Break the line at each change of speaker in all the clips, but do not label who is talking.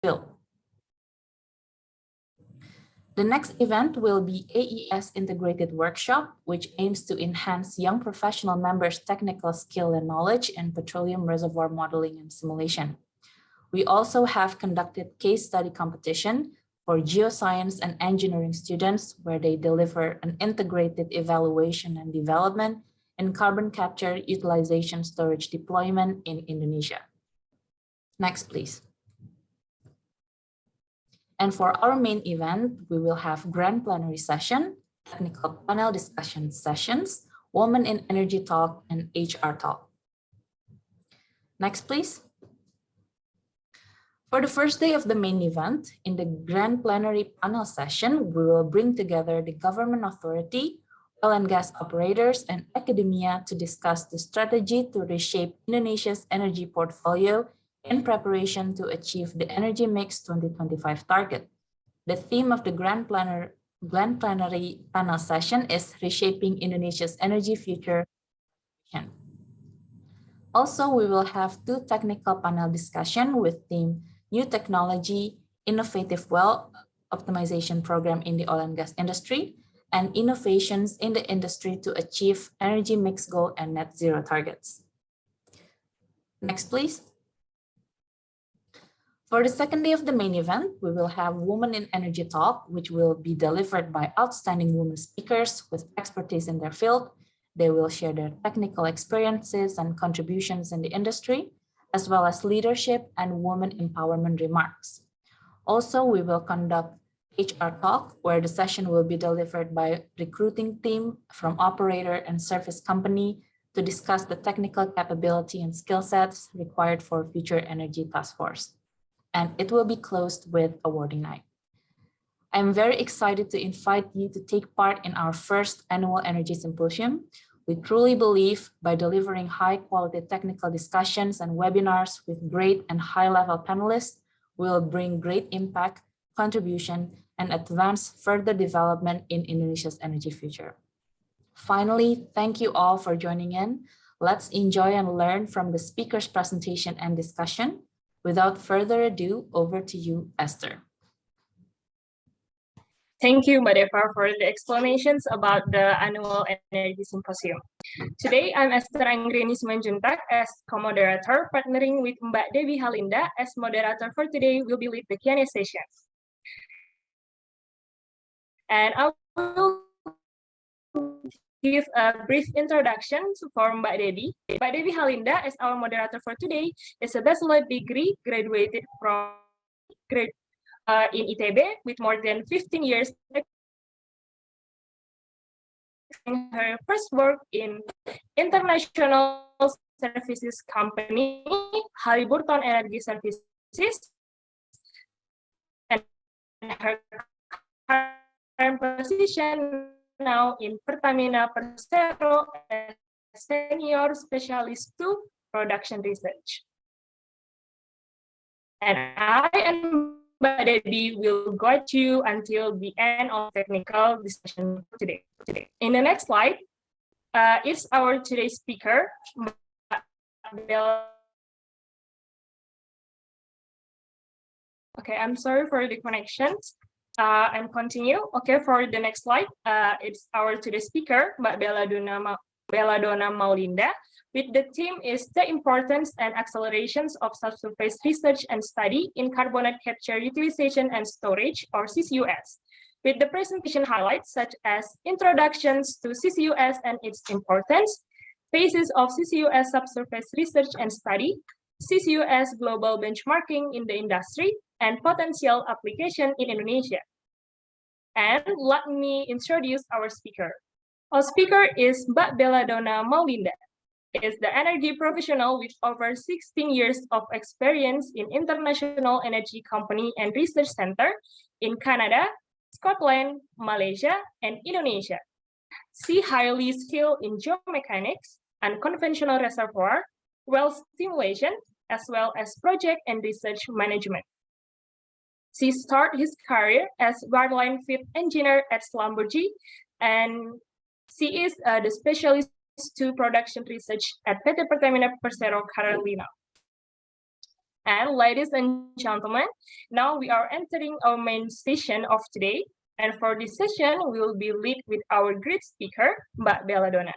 field. The next event will be AES Integrated Workshop, which aims to enhance young professional members' technical skill and knowledge in petroleum reservoir modeling and simulation. We also have conducted case study competition for geoscience and engineering students, where they deliver an integrated evaluation and development in carbon capture, utilization, storage deployment in Indonesia. Next, please. And for our main event, we will have grand plenary session, technical panel discussion sessions, Women in Energy talk, and HR talk. Next, please. For the first day of the main event, in the grand plenary panel session, we will bring together the government authority, oil and gas operators, and academia to discuss the strategy to reshape Indonesia's energy portfolio in preparation to achieve the Energy Mix 2025 target. The theme of the grand plenary panel session is Reshaping Indonesia's Energy Future. Also, we will have two technical panel discussions with theme New Technology, Innovative Well Optimization Program in the Oil and Gas Industry, and Innovations in the Industry to Achieve Energy Mix Goal and Net Zero Targets. Next, please. For the second day of the main event, we will have Women in Energy talk, which will be delivered by outstanding women speakers with expertise in their field. They will share their technical experiences and contributions in the industry, as well as leadership and women empowerment remarks. Also, we will conduct HR talk, where the session will be delivered by recruiting team from operator and service company to discuss the technical capability and skill sets required for future energy task force. And it will be closed with awarding night. I'm very excited to invite you to take part in our first annual Energy Symposium. We truly believe by delivering high quality technical discussions and webinars with great and high level panelists, we will bring great impact, contribution, and advance further development in Indonesia's energy future. Finally, thank you all for joining in. Let's enjoy and learn from the speaker's presentation and discussion. Without further ado, over to you, Esther.
Thank you, Mbak Deva, for the explanations about the annual Energy Symposium. Today, I'm Ester Anggreni Simanjuntak as co-moderator, partnering with Mbak Debby Halinda as moderator for today. Will be lead the Q&A session. And I will give a brief introduction for Mbak Debby. Mbak Debby Halinda, as our moderator for today, is a bachelor degree graduated from in ITB with more than 15 years. Her first work in international services company, Halliburton Energy Services, and her current position now in Pertamina Persero as senior specialist to production research. And I and Mbak Debby will guide you until the end of technical discussion today. In the next slide, is our today's speaker, Okay, I'm sorry for the connections. And continue. Okay, for the next slide, it's our today's speaker, Mbak Belladonna Molinde. With the theme is the importance and accelerations of subsurface research and study in carbonate capture, utilization, and storage, or CCUS. With the presentation highlights such as introductions to CCUS and its importance, phases of CCUS subsurface research and study, CCUS global benchmarking in the industry, and potential application in Indonesia. And let me introduce our speaker. Our speaker is Mbak Belladonna Molinde. Is the energy professional with over 16 years of experience in international energy company and research center in Canada, Scotland, Malaysia, and Indonesia. She highly skilled in geomechanics and conventional reservoir, well stimulation, as well as project and research management. She started his career as wireline fit engineer at Schlumberger, and she is the specialist to production research at Pertamina Persero currently now. And ladies and gentlemen, now we are entering our main session of today. And for this session, we will be led with our great speaker, Mbak Belladonna.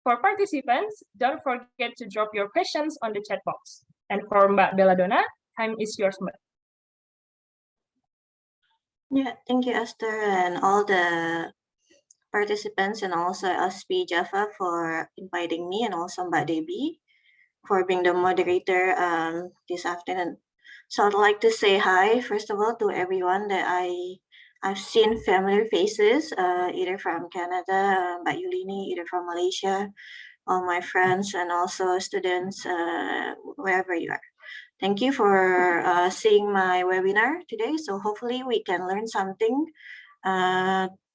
For participants, don't forget to drop your questions on the chat box. And for Mbak Belladonna, time is yours, Mbak.
Yeah, thank you, Esther, and all the participants, and also SPE Java for inviting me, and also Mbak Debby for being the moderator this afternoon. So I'd like to say hi, first of all, to everyone that I've seen familiar faces, either from Canada, Mbak Yulini, either from Malaysia, all my friends, and also students, wherever you are. Thank you for seeing my webinar today. So hopefully we can learn something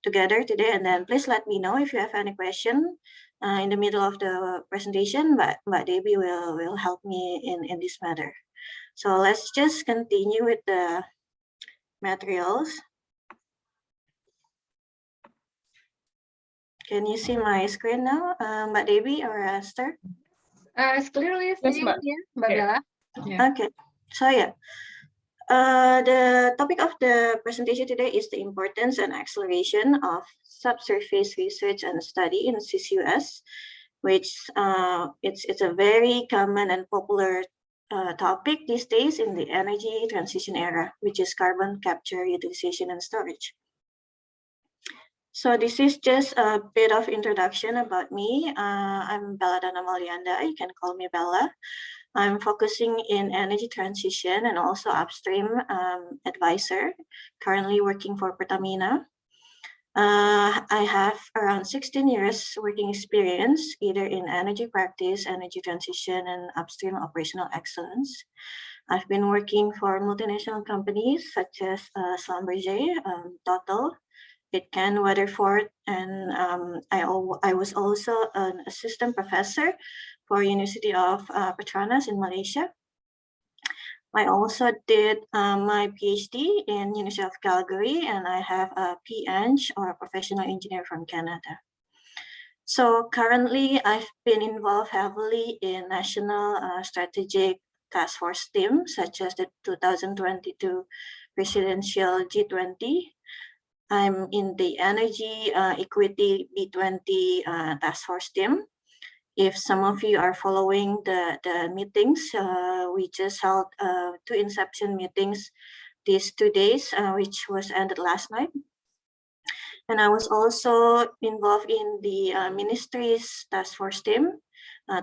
together today. And then please let me know if you have any question in the middle of the presentation, but Debby will help me in this matter. So let's just continue with the materials. Can you see my screen now, Mbak Debby or Esther?
It's clearly seen, yeah, Mbak Bella.
Yeah. Okay, so yeah. The topic of the presentation today is the importance and acceleration of subsurface research and study in CCUS, which it's a very common and popular topic these days in the energy transition era, which is carbon capture, utilization, and storage. So this is just a bit of introduction about me. I'm Belladonna Maulianda. You can call me Bella. I'm focusing in energy transition and also upstream advisor, currently working for Pertamina. I have around 16 years working experience, either in energy practice, energy transition, and upstream operational excellence. I've been working for multinational companies such as Schlumberger, Total, P.Eng, Weatherford, and I was also an assistant professor for University of Petronas in Malaysia. I also did my Ph.D. in University of Calgary, and I have a P.Eng, or a professional engineer from Canada. So currently, I've been involved heavily in national strategic task force teams, such as the 2022 presidential G20. I'm in the Energy Equity B20 task force team. If some of you are following the meetings, we just held 2 inception meetings these 2 days, which was ended last night. And I was also involved in the ministry's task force team,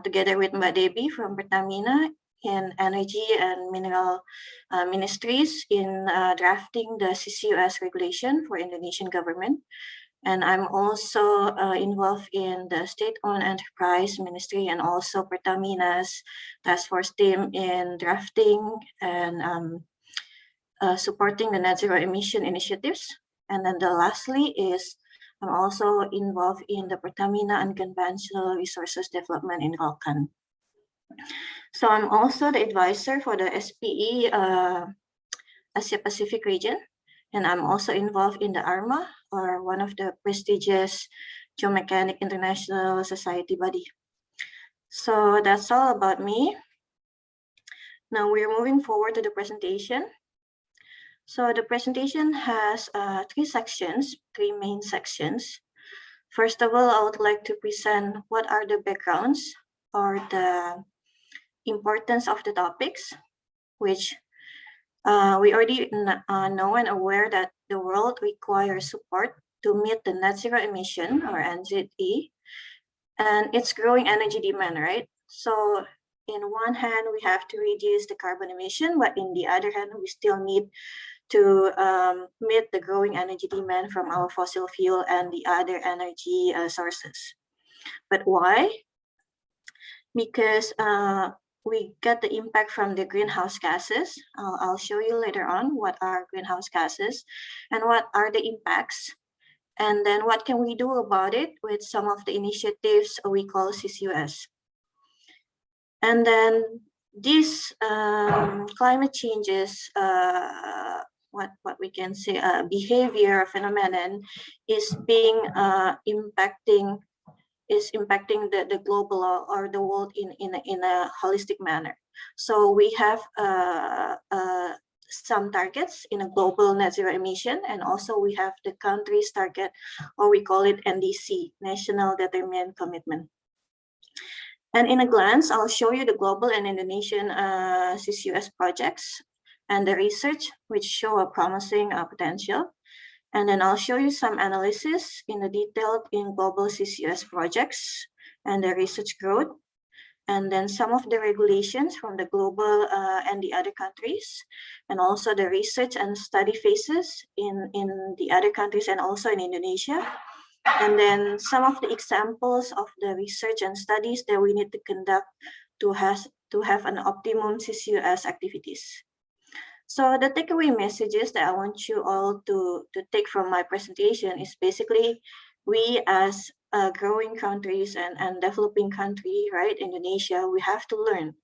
together with Mbak Debby from Pertamina in energy and mineral ministries in drafting the CCUS regulation for Indonesian government. And I'm also involved in the state-owned enterprise ministry and also Pertamina's task force team in drafting and supporting the net zero emission initiatives. And then lastly is I'm also involved in the Pertamina Unconventional Resources Development in Rokan. So I'm also the advisor for the SPE Asia Pacific region, and I'm also involved in the ARMA, or one of the prestigious Geomechanics International Society body. So that's all about me. Now we're moving forward to the presentation. So the presentation has 3 sections, 3 main sections. First of all, I would like to present what are the backgrounds or the importance of the topics, which we already know and aware that the world requires support to meet the net zero emission, or NZE, and it's growing energy demand, right? So in one hand, we have to reduce the carbon emission, but in the other hand, we still need to meet the growing energy demand from our fossil fuel and the other energy sources. But why? Because we get the impact from the greenhouse gases. I'll show you later on what are greenhouse gases and what are the impacts. And then what can we do about it with some of the initiatives we call CCUS. And then these climate changes, what we can say, behavior phenomenon is being impacting is impacting the global or the world in a holistic manner. So we have some targets in a global net zero emission, and also we have the country's target, or we call it NDC, National Determined Commitment. And in a glance, I'll show you the global and Indonesian CCUS projects and the research which show a promising potential. And then I'll show you some analysis in the detailed in global CCUS projects and the research growth. And then some of the regulations from the global and the other countries, and also the research and study phases in the other countries and also in Indonesia. And then some of the examples of the research and studies that we need to conduct to have an optimum CCUS activities. So the takeaway messages that I want you all to take from my presentation is basically we as growing countries and developing country, right, Indonesia, we have to learn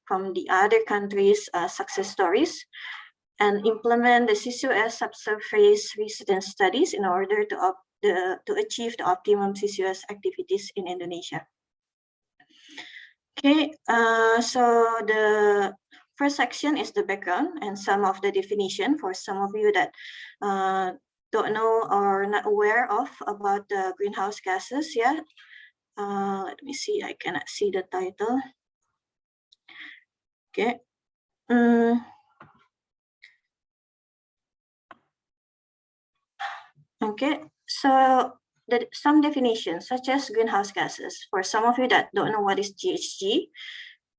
from the other countries' success stories and implement the CCUS subsurface research and studies in order to achieve the optimum CCUS activities in Indonesia. Okay, so the first section is the background and some of the definition for some of you that don't know or not aware of about the greenhouse gases yet. Let me see, I cannot see the title. Okay. Okay, so some definitions such as greenhouse gases. For some of you that don't know what is GHG,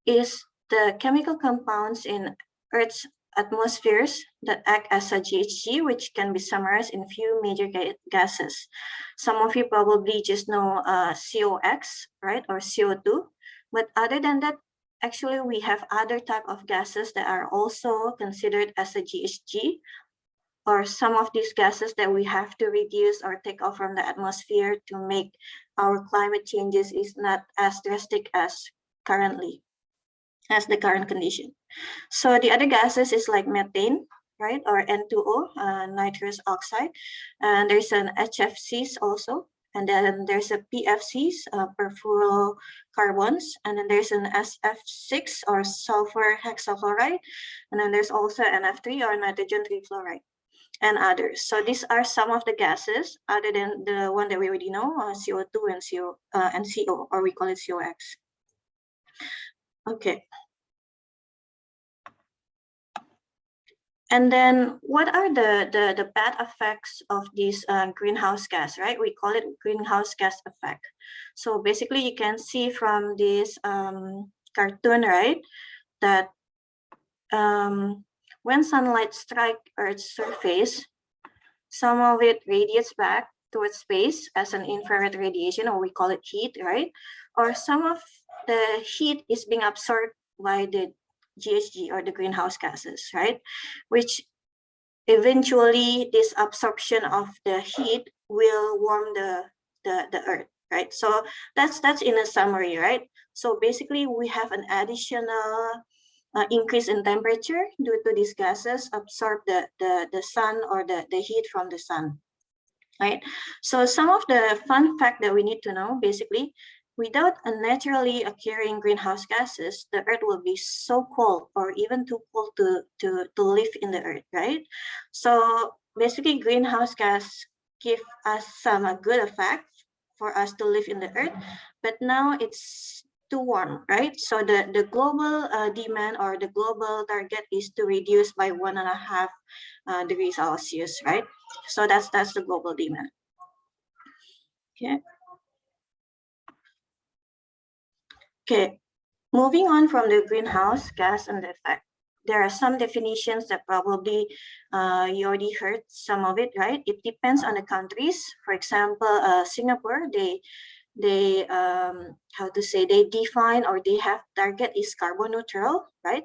is the chemical compounds in Earth's atmospheres that act as a GHG, which can be summarized in a few major gases. Some of you probably just know COX, right, or CO2. But other than that, actually we have other type of gases that are also considered as a GHG, or some of these gases that we have to reduce or take off from the atmosphere to make our climate changes is not as drastic as the current condition. So the other gases is like methane, right, or N2O, nitrous oxide, and there's an HFCs also, and then there's a PFCs, perfluorocarbons, and then there's an SF6 or sulfur hexafluoride, and then there's also NF3 or nitrogen trifluoride, and others. So these are some of the gases other than the one that we already know, CO2 and CO, or we call it COX. Okay. And then what are the bad effects of this greenhouse gas, right? We call it greenhouse gas effect. So basically you can see from this cartoon, right, that when sunlight strikes Earth's surface, some of it radiates back towards space as an infrared radiation, or we call it heat, right? Or some of the heat is being absorbed by the GHG or the greenhouse gases, right? Which eventually this absorption of the heat will warm the Earth, right? So that's in a summary, right? So basically we have an additional increase in temperature due to these gases absorb the sun or the heat from the sun, right? So some of the fun fact that we need to know, basically, without a naturally occurring greenhouse gases, the Earth will be so cold or even too cold to live in the Earth, right? So basically greenhouse gas give us some good effect for us to live in the Earth, but now it's too warm, right? So the global demand or the global target is to reduce by 1.5 degrees Celsius, right? So that's the global demand. Okay. Okay, moving on from the greenhouse gas and the effect, there are some definitions that probably you already heard some of it, right? It depends on the countries. For example, Singapore, they how to say, they define or they have target is carbon neutral, right?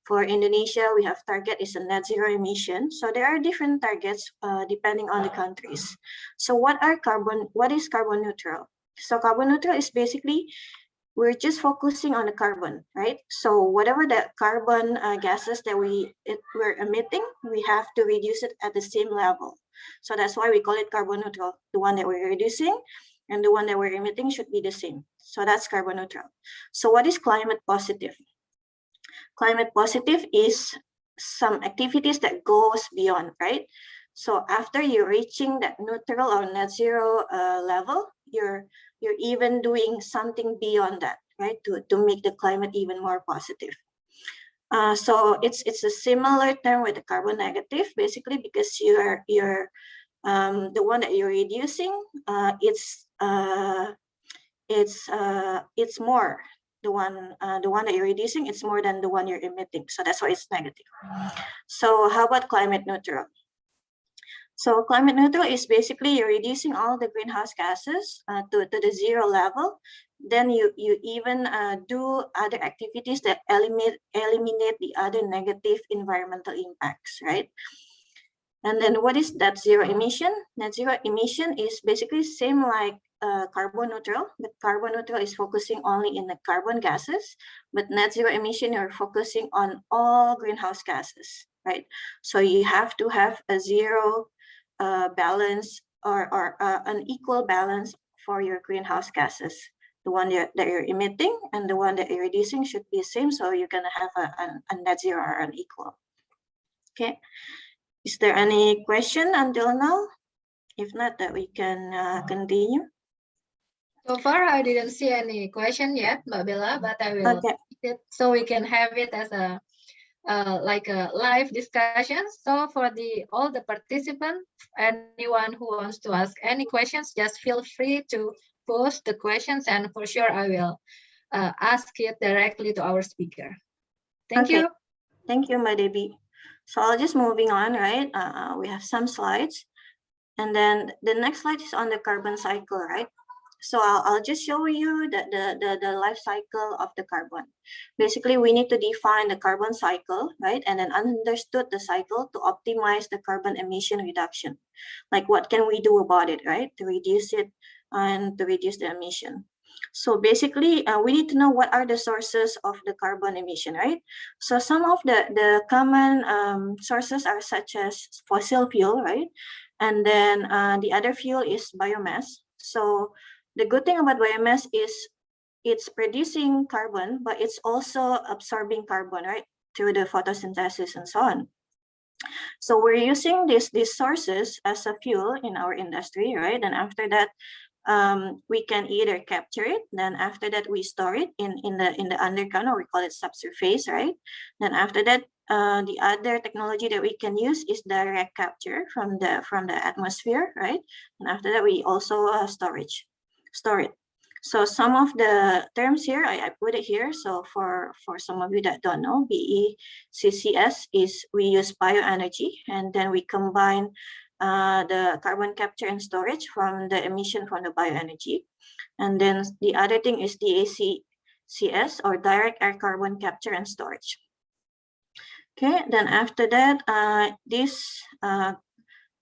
For Indonesia, we have target is a net zero emission. So there are different targets depending on the countries. So what is carbon neutral? So carbon neutral is basically we're just focusing on the carbon, right? So whatever the carbon gases that we're emitting, we have to reduce it at the same level. So that's why we call it carbon neutral, the one that we're reducing. and the one that we're emitting should be the same. So that's carbon neutral. So what is climate positive? Climate positive is some activities that goes beyond, right? So after you're reaching that neutral or net zero level, you're even doing something beyond that, right? To make the climate even more positive. So it's a similar term with the carbon negative, basically, because you're the one that you're reducing, it's more the one that you're reducing, it's more than the one you're emitting. So that's why it's negative. So how about climate neutral? So climate neutral is basically you're reducing all the greenhouse gases to the zero level. Then you even do other activities that eliminate the other negative environmental impacts, right? And then what is net zero emission? Net zero emission is basically same like carbon neutral, but carbon neutral is focusing only in the carbon gases, but net zero emission you're focusing on all greenhouse gases, right? So you have to have a zero balance or an equal balance for your greenhouse gases. The one that you're emitting and the one that you're reducing should be the same, so you're gonna have a net zero or an equal. Okay. Is there any question until now? If not, that we can continue.
So far, I didn't see any question yet, Mbak Bella, but I will
Okay.
it so we can have it as a like a live discussion. So for all the participants, anyone who wants to ask any questions, just feel free to post the questions, and for sure I will ask it directly to our speaker. Thank you.
Thank you, Debby. So I'll just moving on, right? We have some slides, and then the next slide is on the carbon cycle, right? So I'll just show you the life cycle of the carbon. Basically, we need to define the carbon cycle, right? And then understood the cycle to optimize the carbon emission reduction. Like what can we do about it, right? To reduce it and to reduce the emission. So basically, we need to know what are the sources of the carbon emission, right? So some of the common sources are such as fossil fuel, right? And then the other fuel is biomass. So the good thing about biomass is it's producing carbon, but it's also absorbing carbon, right? Through the photosynthesis and so on. So we're using these sources as a fuel in our industry, right? And after that, we can either capture it, then after that we store it in the underground, or we call it subsurface, right? Then after that, the other technology that we can use is direct capture from the atmosphere, right? And after that, we also store it. So some of the terms here, I put it here. So for some of you that don't know, CCUS is we use bioenergy, and then we combine the carbon capture and storage from the emission from the bioenergy. And then the other thing is DACCS, or direct air carbon capture and storage. Okay, then after that, this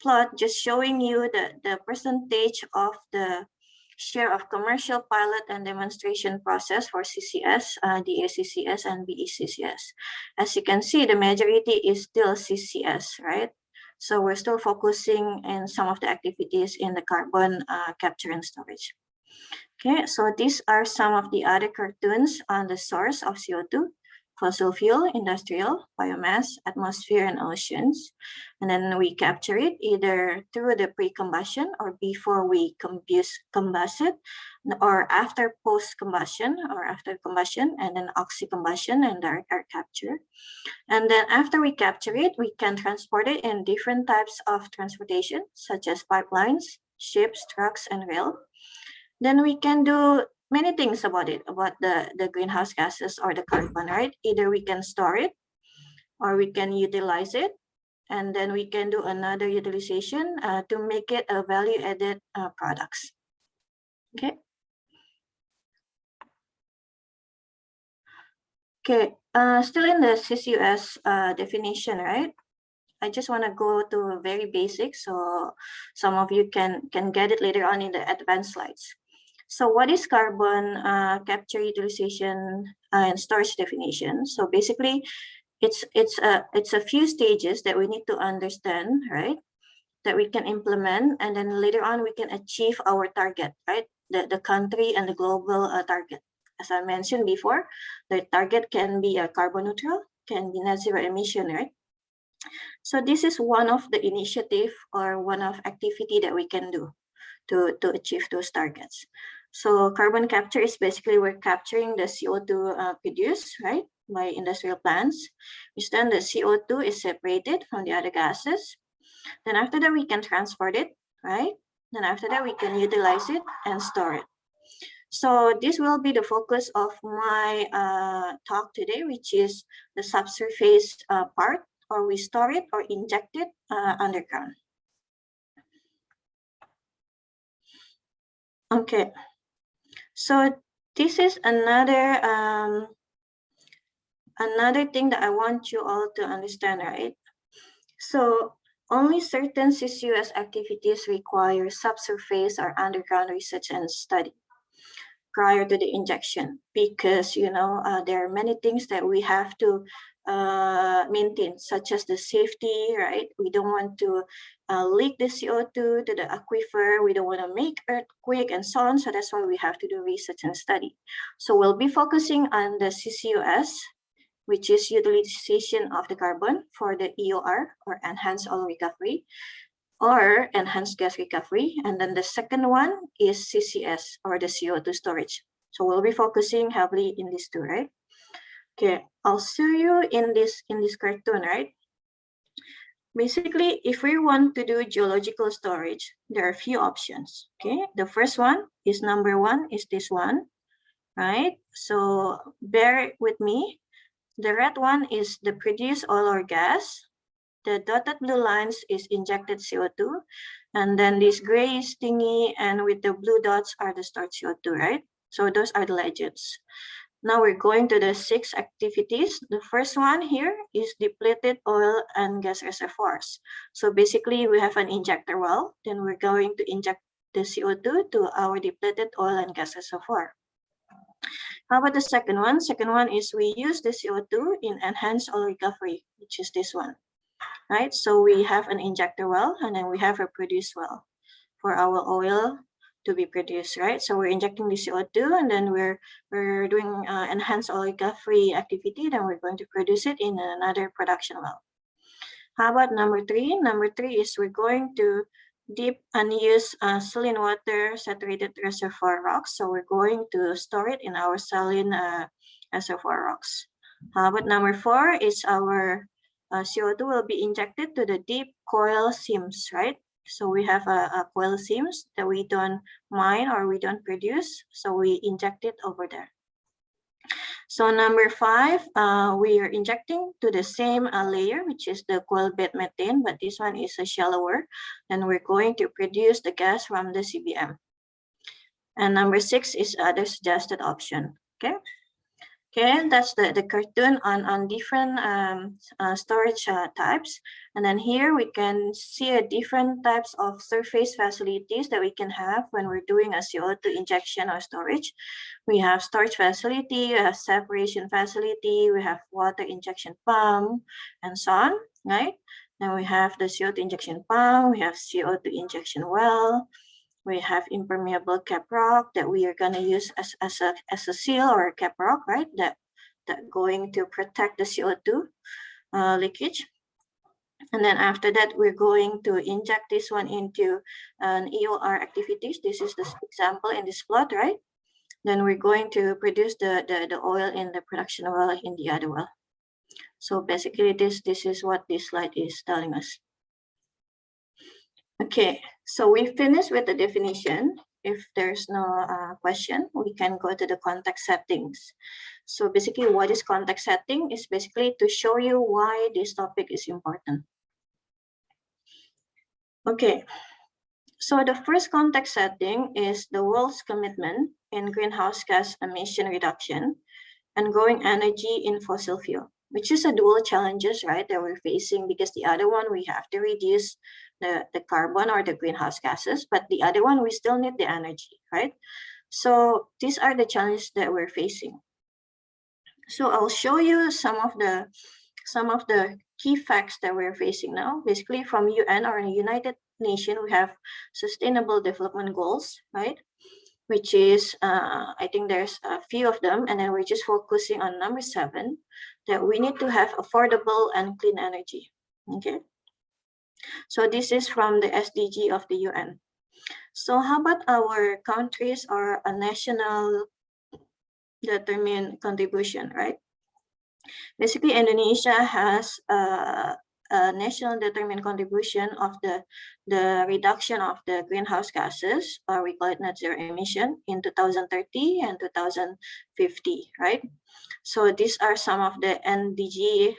plot just showing you the percentage of the share of commercial pilot and demonstration process for CCS, DACCS and BECCS. As you can see, the majority is still CCS, right? So we're still focusing in some of the activities in the carbon capture and storage. Okay, so these are some of the other cartoons on the source of CO2, fossil fuel, industrial, biomass, atmosphere, and oceans. And then we capture it either through the pre-combustion or before we combust it, or after post-combustion or after combustion, and then oxy-combustion and direct air capture. And then after we capture it, we can transport it in different types of transportation, such as pipelines, ships, trucks, and rail. Then we can do many things about it, about the greenhouse gases or the carbon, right? Either we can store it or we can utilize it, and then we can do another utilization to make it a value-added products. Okay. Okay, still in the CCUS definition, right? I just want to go to very basic, so some of you can get it later on in the advanced slides. So what is carbon capture, utilization, and storage definition? So basically, it's a few stages that we need to understand, right? That we can implement, and then later on we can achieve our target, right? the country and the global target. As I mentioned before, the target can be carbon neutral, can be net zero emission, right? So this is one of the initiative or one of activity that we can do to achieve those targets. So carbon capture is basically we're capturing the CO2 produced, right, by industrial plants, which then the CO2 is separated from the other gases. Then after that, we can transport it, right? Then after that, we can utilize it and store it. So this will be the focus of my talk today, which is the subsurface part, or we store it or inject it underground. Okay, so this is another thing that I want you all to understand, right? So only certain CCUS activities require subsurface or underground research and study prior to the injection, because there are many things that we have to maintain, such as the safety, right? We don't want to leak the CO2 to the aquifer. We don't want to make earthquake and so on. So that's why we have to do research and study. So we'll be focusing on the CCUS, which is utilization of the carbon for the EOR, or enhanced oil recovery, or enhanced gas recovery. And then the second one is CCS, or the CO2 storage. So we'll be focusing heavily in these two, right? Okay, I'll show you in this cartoon, right? Basically, if we want to do geological storage, there are a few options, okay? The first one is number one is this one, right? So bear with me. The red one is the produced oil or gas. The dotted blue lines is injected CO2. And then this gray is thingy, and with the blue dots are the stored CO2, right? So those are the legends. Now we're going to the 6 activities. The first one here is depleted oil and gas reservoirs. So basically we have an injector well, then we're going to inject the CO2 to our depleted oil and gas reservoir. How about the second one? Second one is we use the CO2 in enhanced oil recovery, which is this one, right? So we have an injector well, and then we have a produce well for our oil to be produced, right? So we're injecting the CO2, and then we're doing enhanced oil recovery activity, then we're going to produce it in another production well. How about number 3? Number 3 is we're going to deep unused saline water saturated reservoir rocks. So we're going to store it in our saline reservoir rocks. How about number 4 is our CO2 will be injected to the deep coil seams, right? So we have a coil seams that we don't mine or we don't produce, so we inject it over there. So number 5, we are injecting to the same layer, which is the coil bed methane, but this one is a shallower, and we're going to produce the gas from the CBM. And number 6 is other suggested option, okay? Okay, that's the cartoon on different storage types. And then here we can see different types of surface facilities that we can have when we're doing a CO2 injection or storage. We have storage facility, we have separation facility, we have water injection pump, and so on, right? Then we have the CO2 injection pump, we have CO2 injection well, we have impermeable cap rock that we are going to use as a seal or a cap rock, right? That going to protect the CO2 leakage. And then after that, we're going to inject this one into an EOR activities. This is the example in this plot, right? Then we're going to produce the oil in the production well in the other well. So basically, this is what this slide is telling us. Okay, so we finished with the definition. If there's no question, we can go to the context settings. So basically, what is context setting? Is basically to show you why this topic is important. Okay, so the first context setting is the world's commitment in greenhouse gas emission reduction and growing energy in fossil fuel, which is a dual challenges, right, that we're facing, because the other one we have to reduce the carbon or the greenhouse gases, but the other one we still need the energy, right? So these are the challenges that we're facing. So I'll show you some of the key facts that we're facing now. Basically, from UN or United Nations, we have Sustainable Development Goals, right? which is, I think there's a few of them, and then we're just focusing on number 7, that we need to have affordable and clean energy, okay? So this is from the SDG of the UN. So how about our countries or a national determined contribution, right? Basically, Indonesia has a national determined contribution of the reduction of the greenhouse gases, or we call it net zero emission, in 2030 and 2050, right? So these are some of the NDC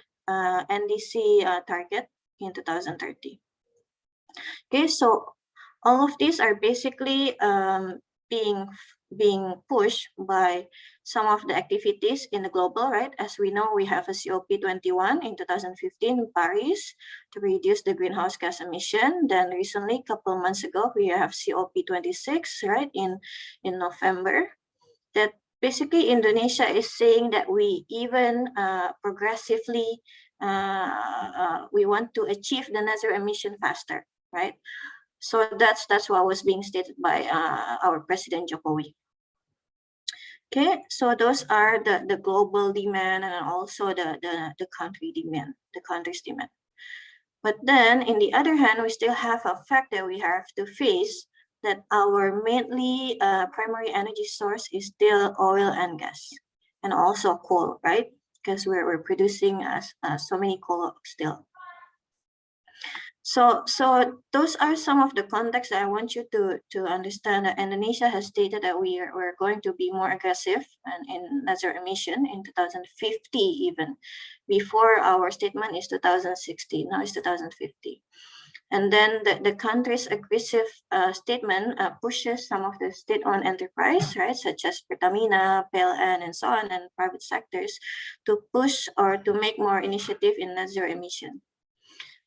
target in 2030. Okay, so all of these are basically being pushed by some of the activities in the global, right? As we know, we have a COP21 in 2015 in Paris to reduce the greenhouse gas emission. Then recently, a couple months ago, we have COP26, right, in November. That basically Indonesia is saying that we even progressively, we want to achieve the net zero emission faster, right? So that's what was being stated by our President Jokowi. Okay, so those are the global demand and also the country demand, the country's demand. But then, in the other hand, we still have a fact that we have to face, that our mainly primary energy source is still oil and gas, and also coal, right? Because we're producing so many coal still. So those are some of the context that I want you to understand, that Indonesia has stated that we're going to be more aggressive and in net zero emission in 2050 even. Before, our statement is 2060, now it's 2050. And then the country's aggressive statement pushes some of the state-owned enterprise, right, such as Pertamina, P.Eng, and so on, and private sectors to push or to make more initiative in net zero emission.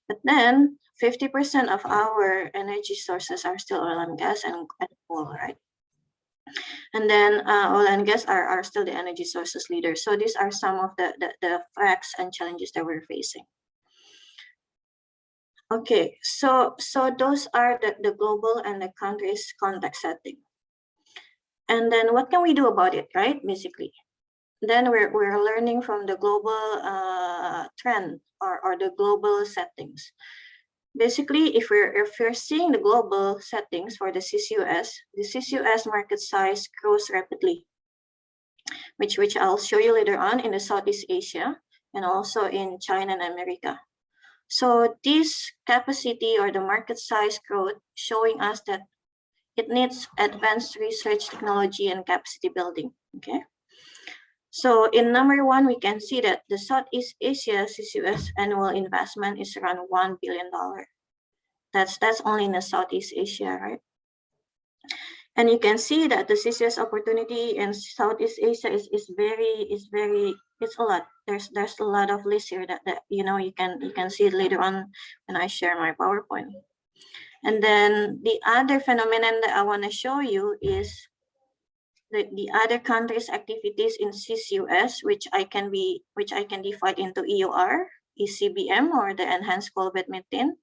But then 50% of our energy sources are still oil and gas and coal, right? And then oil and gas are still the energy sources leaders. So these are some of the facts and challenges that we're facing. Okay, so those are the global and the country's context setting. And then what can we do about it, right? Basically, then we're learning from the global trend or the global settings. Basically, if we're seeing the global settings for the CCUS market size grows rapidly, which I'll show you later on in the Southeast Asia and also in China and America. So this capacity or the market size growth showing us that it needs advanced research, technology, and capacity building, okay? So in number 1, we can see that the Southeast Asia CCUS annual investment is around $1 billion. That's only in the Southeast Asia, right? And you can see that the CCUS opportunity in Southeast Asia is it's a lot. There's a lot of lists here that you know, you can see it later on when I share my PowerPoint. And then the other phenomenon that I want to show you is the other countries' activities in CCUS, which I can divide into EOR, ECBM, or the enhanced coal bed methane,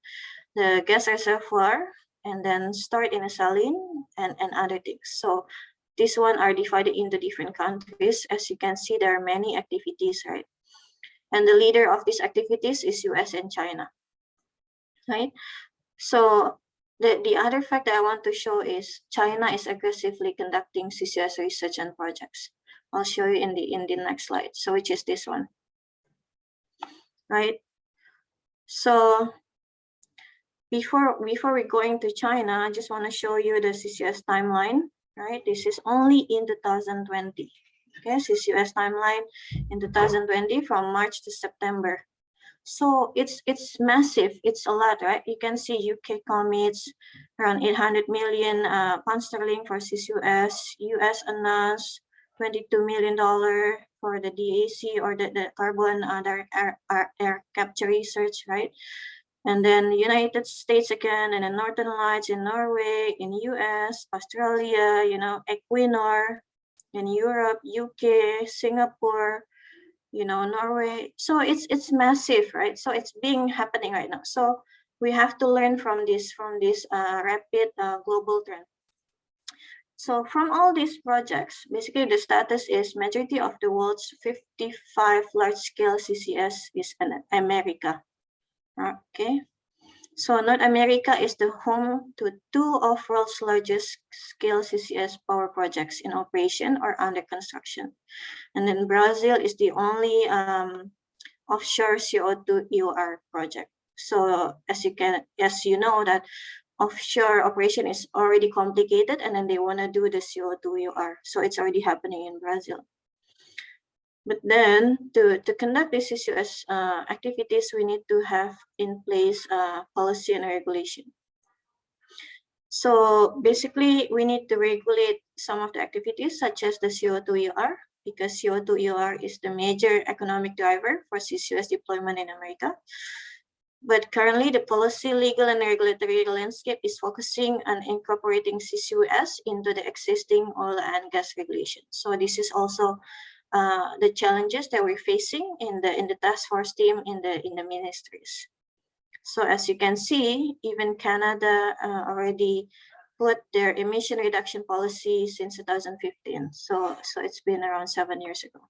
the gas reservoir, and then stored in a saline and other things. So these one are divided into different countries. As you can see, there are many activities, right? And the leader of these activities is US and China, right? So the other fact that I want to show is China is aggressively conducting CCUS research and projects. I'll show you in the next slide. So which is this one, right? So before we're going to China, I just want to show you the CCUS timeline, right? This is only in 2020. Okay, CCUS timeline in 2020 from March to September. So it's massive. It's a lot, right? You can see UK commits around 800 million pound sterling for CCUS. US announced $22 million for the DAC or the carbon direct air capture research, right? And then the United States again, and the Northern Lights in Norway, in US, Australia, you know, Equinor, in Europe, UK, Singapore, you know, Norway. So it's massive, right? So it's happening right now. So we have to learn from this rapid global trend. So from all these projects, basically the status is majority of the world's 55 large-scale CCS is in America. Okay, so North America is the home to 2 of world's largest scale CCS power projects in operation or under construction. And then Brazil is the only offshore CO2 EOR project. So as you know that offshore operation is already complicated, and then they want to do the CO2 EOR. So it's already happening in Brazil. But then to conduct the CCUS activities, we need to have in place policy and regulation. So basically, we need to regulate some of the activities such as the CO2 EOR, because CO2 EOR is the major economic driver for CCUS deployment in America. But currently, the policy, legal, and regulatory landscape is focusing on incorporating CCUS into the existing oil and gas regulation. So this is also the challenges that we're facing in the task force team in the ministries. So as you can see, even Canada already put their emission reduction policy since 2015. So it's been around 7 years ago.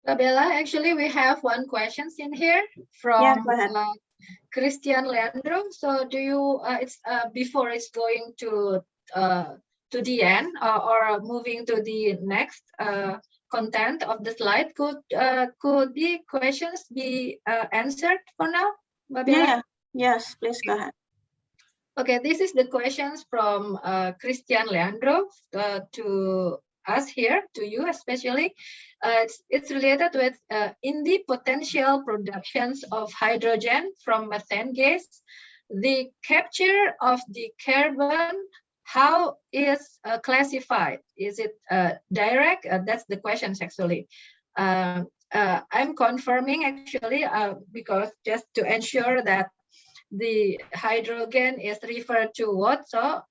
Bella, actually, we have one question in here from Christian Leandro. So do you, it's before it's going to the end or moving to the next content of the slide, could the questions be answered for now, Babella?
Yes, please go ahead.
Okay, this is the questions from Christian Leandro to us here, to you especially. It's related with in the potential productions of hydrogen from methane gas, the capture of the carbon, how is classified? Is it direct? That's the questions actually. I'm confirming actually because just to ensure that the hydrogen is referred to what? So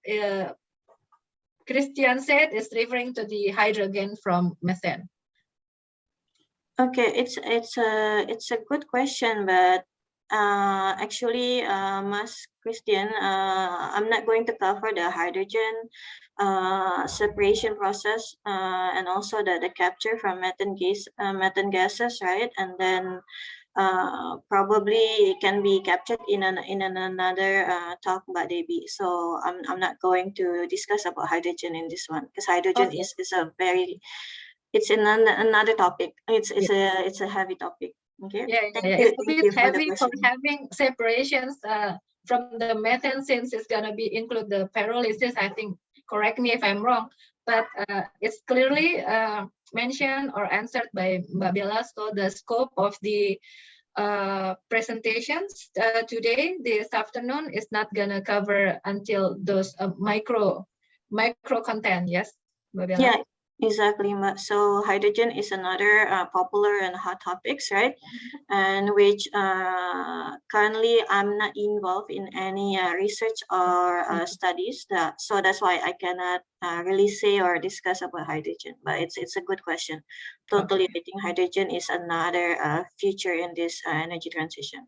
Christian said is referring to the hydrogen from methane.
Okay, it's a good question, but actually, Mas Christian, I'm not going to cover the hydrogen separation process and also the capture from methane gases, right? And then probably it can be captured in another talk by Debby. So I'm not going to discuss about hydrogen in this one, because hydrogen is a very, it's another topic. It's a heavy topic. Okay.
It's a bit heavy for having separations from the methane, since it's gonna be include the pyrolysis. I think, correct me if I'm wrong, but it's clearly mentioned or answered by Babella. So the scope of the presentations today, this afternoon, is not gonna cover until those micro content. Yes, Babella? Yeah.
Exactly. So hydrogen is another popular and hot topics, right? And which currently I'm not involved in any research or studies. So that's why I cannot really say or discuss about hydrogen. But it's a good question. Totally, I think hydrogen is another future in this energy transition.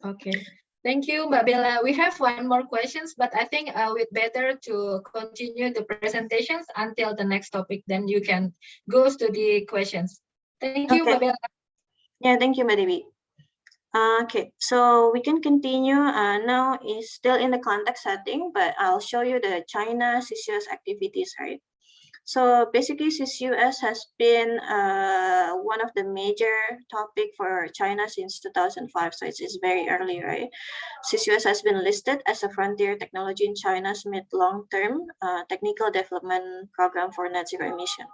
Okay. Thank you, Babella. We have one more questions, but I think we'd better to continue the presentations until the next topic. Then you can go to the questions. Thank you, Babella.
Yeah, thank you, Debby. Okay, so we can continue. Now is still in the context setting, but I'll show you the China CCUS activities, right? So basically, CCUS has been one of the major topic for China since 2005. So it's very early, right? CCUS has been listed as a frontier technology in China's mid-long-term technical development program for net zero emission.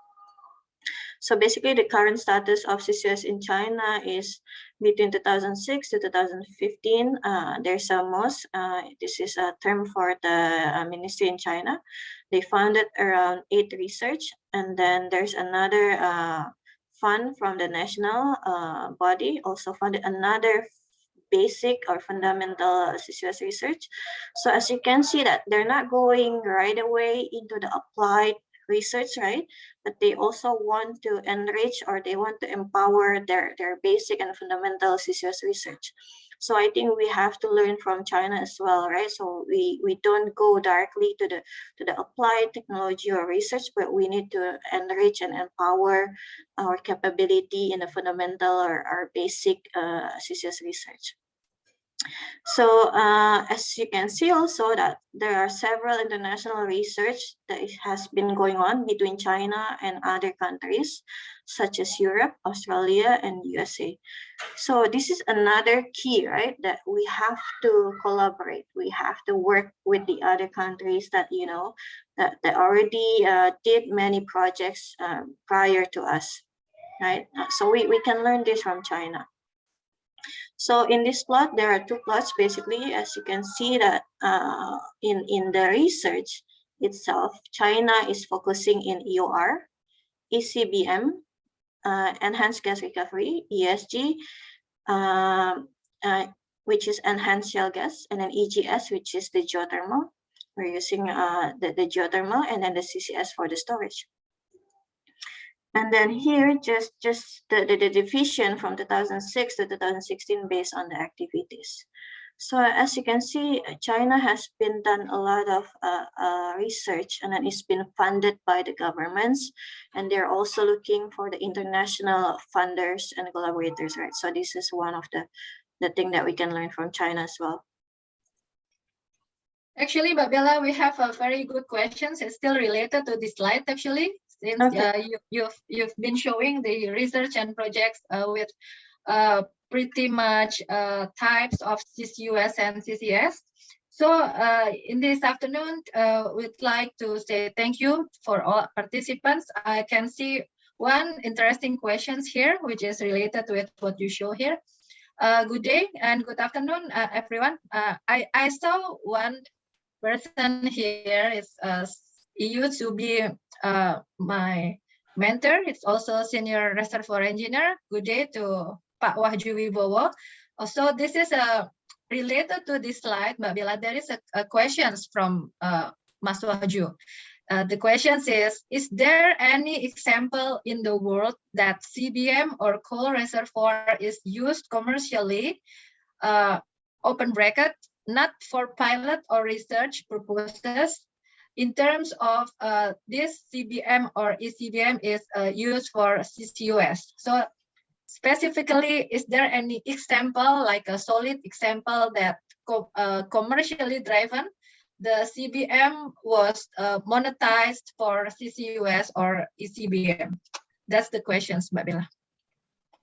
So basically, the current status of CCUS in China is between 2006 to 2015. There's a MOS. This is a term for the ministry in China. They funded around 8 research, and then there's another fund from the national body, also funded another basic or fundamental CCUS research. So as you can see that they're not going right away into the applied research, right? But they also want to enrich, or they want to empower their basic and fundamental CCUS research. So I think we have to learn from China as well, right? So we don't go directly to the applied technology or research, but we need to enrich and empower our capability in the fundamental or basic CCUS research. So as you can see also that there are several international research that has been going on between China and other countries, such as Europe, Australia, and USA. So this is another key, right? That we have to collaborate. We have to work with the other countries that, you know, that already did many projects prior to us, right? So we can learn this from China. So in this plot, there are two plots basically. As you can see that in the research itself, China is focusing in EOR, ECBM, enhanced gas recovery, ESG, which is enhanced shale gas, and then EGS, which is the geothermal. We're using the geothermal, and then the CCS for the storage. And then here, just the division from 2006 to 2016 based on the activities. So as you can see, China has been done a lot of research, and then it's been funded by the governments, and they're also looking for the international funders and collaborators, right? So this is one of the thing that we can learn from China as well.
Actually, Babella, we have a very good questions. It's still related to this slide, actually. Since you've been showing the research and projects with pretty much types of CCUS and CCS. So in this afternoon, we'd like to say thank you for all participants. I can see one interesting questions here, which is related with what you show here. Good day and good afternoon, everyone. I saw one person here is used to be my mentor. It's also senior reservoir engineer. Good day to Pak Wahju Wibowo. Also, this is related to this slide, Mbak Bella. There is a questions from Mas Wahju. The question is there any example in the world that CBM or coal reservoir is used commercially, open bracket, not for pilot or research purposes, in terms of this CBM or ECBM is used for CCUS? So specifically, is there any example, like a solid example that commercially driven, the CBM was monetized for CCUS or ECBM? That's the questions, Mbak Bella.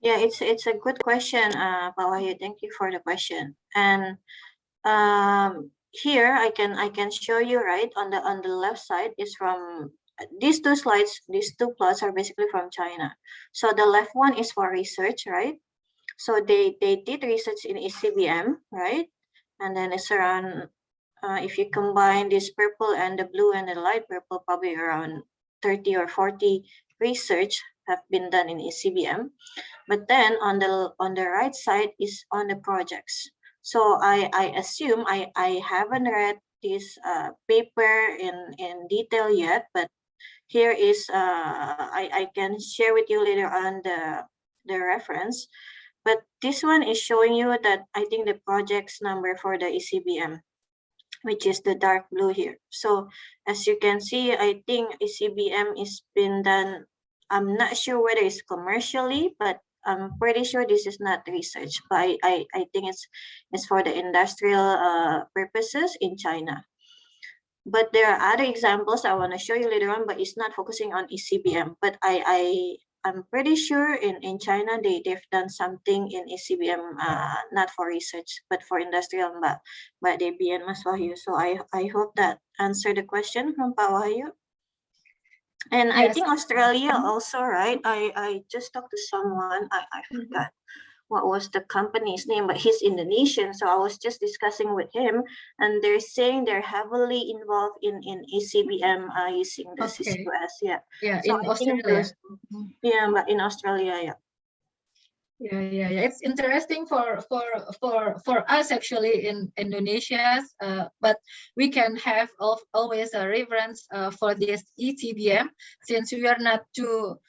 Yeah, it's a good question, Pak Wahyu. Thank you for the question. And here I can show you, right, on the left side is from these two slides. These two plots are basically from China. So the left one is for research, right? So they did research in ECBM, right? And then it's around if you combine this purple and the blue and the light purple, probably around 30 or 40 research have been done in ECBM. But then on the right side is on the projects. So I assume I haven't read this paper in detail yet, but here is I can share with you later on the reference. But this one is showing you that I think the project's number for the ECBM, which is the dark blue here. So as you can see, I think ECBM is been done. I'm not sure whether it's commercially, but I'm pretty sure this is not research, but I think it's for the industrial purposes in China. But there are other examples I want to show you later on, but it's not focusing on ECBM. But I'm pretty sure in China they've done something in ECBM, not for research, but for industrial, by Debby and Mas Wahyu. So I hope that answered the question from Pak Wahyu. And yes. I think Australia also, right? I just talked to someone, I forgot what was the company's name, but he's Indonesian. So I was just discussing with him, and they're saying they're heavily involved in ECBM using the CCUS. Yeah.
Yeah,
so
in Australia.
Yeah, but in Australia, yeah.
Yeah. It's interesting for us actually in Indonesia, but we can have always a reference for this ECBM, since we are not to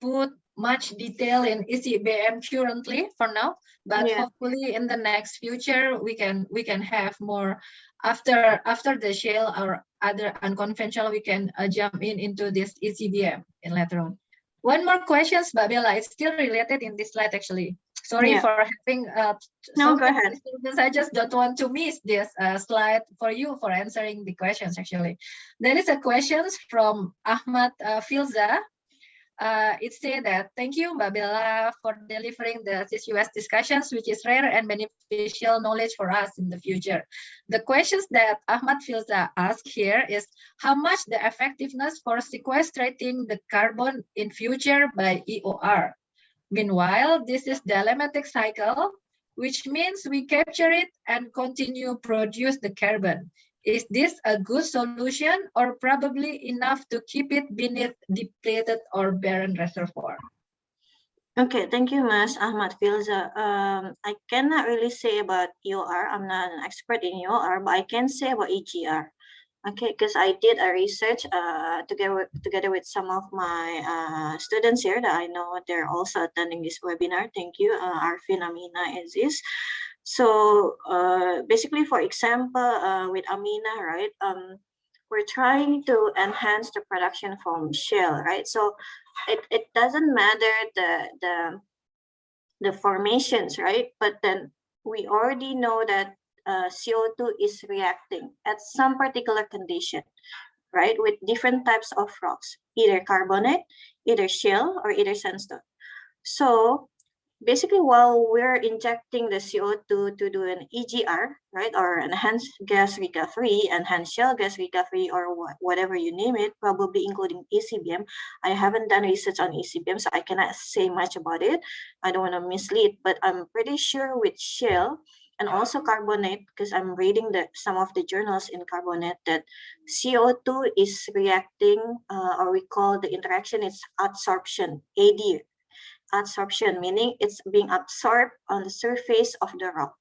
put much detail in ECBM currently for now, but hopefully in the next future we can have more after the shale or other unconventional, we can jump into this ECBM in later on. One more question, Mbak Bella, it's still related in this slide actually. Sorry for having
no, go ahead.
I just don't want to miss this slide for you for answering the questions actually. There is a question from Ahmad Filza. It said that, thank you, Mbak Bella, for delivering the CCUS discussions, which is rare and beneficial knowledge for us in the future. The questions that Ahmad Filza asked here is, how much the effectiveness for sequestrating the carbon in future by EOR? Meanwhile, this is the dilemmatic cycle, which means we capture it and continue produce the carbon. Is this a good solution or probably enough to keep it beneath depleted or barren reservoir?
Okay, thank you, Mas Ahmad Filza. I cannot really say about EOR. I'm not an expert in EOR, but I can say about EGR. Okay, because I did a research together with some of my students here that I know they're also attending this webinar. Thank you, Arvin, Amina, and Aziz. So basically, for example, with Amina, right, we're trying to enhance the production from shale, right? So it doesn't matter the formations, right? But then we already know that CO2 is reacting at some particular condition, right? With different types of rocks, either carbonate, either shale, or either sandstone. So basically, while we're injecting the CO2 to do an EGR, right, or enhanced gas recovery, enhanced shale gas recovery, or whatever you name it, probably including ECBM. I haven't done research on ECBM, so I cannot say much about it. I don't want to mislead, but I'm pretty sure with shale and also carbonate, because I'm reading some of the journals in carbonate, that CO2 is reacting, or we call the interaction, it's adsorption, AD. Adsorption, meaning it's being absorbed on the surface of the rock.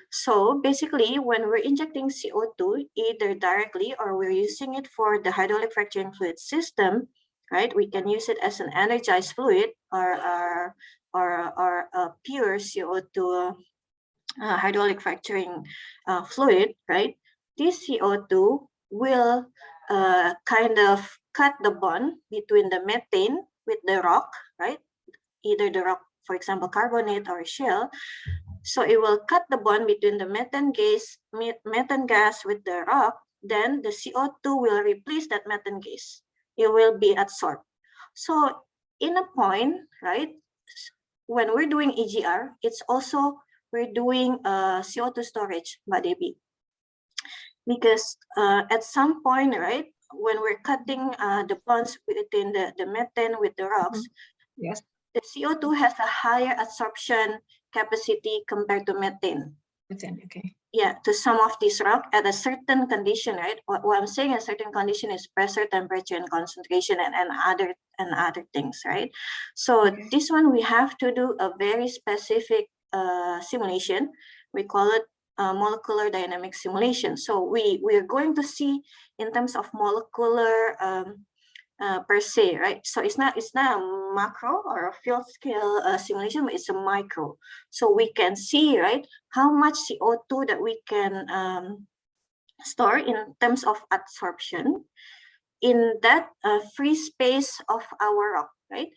So basically, when we're injecting CO2, either directly or we're using it for the hydraulic fracturing fluid system, right? We can use it as an energized fluid or a pure CO2 hydraulic fracturing fluid, right? This CO2 will kind of cut the bond between the methane with the rock, right? Either the rock, for example, carbonate or shale. So it will cut the bond between the methane gas with the rock. Then the CO2 will replace that methane gas. It will be adsorbed. So in a point, right, when we're doing EGR, it's also, we're doing CO2 storage, Mbak Debby. Because at some point, right, when we're cutting the bonds between the methane with the rocks,
yes,
the CO2 has a higher adsorption capacity compared to methane.
Methane, okay.
Yeah, to some of these rock at a certain condition, right? What I'm saying, a certain condition is pressure, temperature, and concentration, and other things, right? So this one we have to do a very specific simulation. We call it molecular dynamic simulation. So we're going to see in terms of molecular per se, right? So it's not a macro or a field scale simulation, but it's a micro. So we can see, right, how much CO2 that we can store in terms of adsorption in that free space of our rock, right?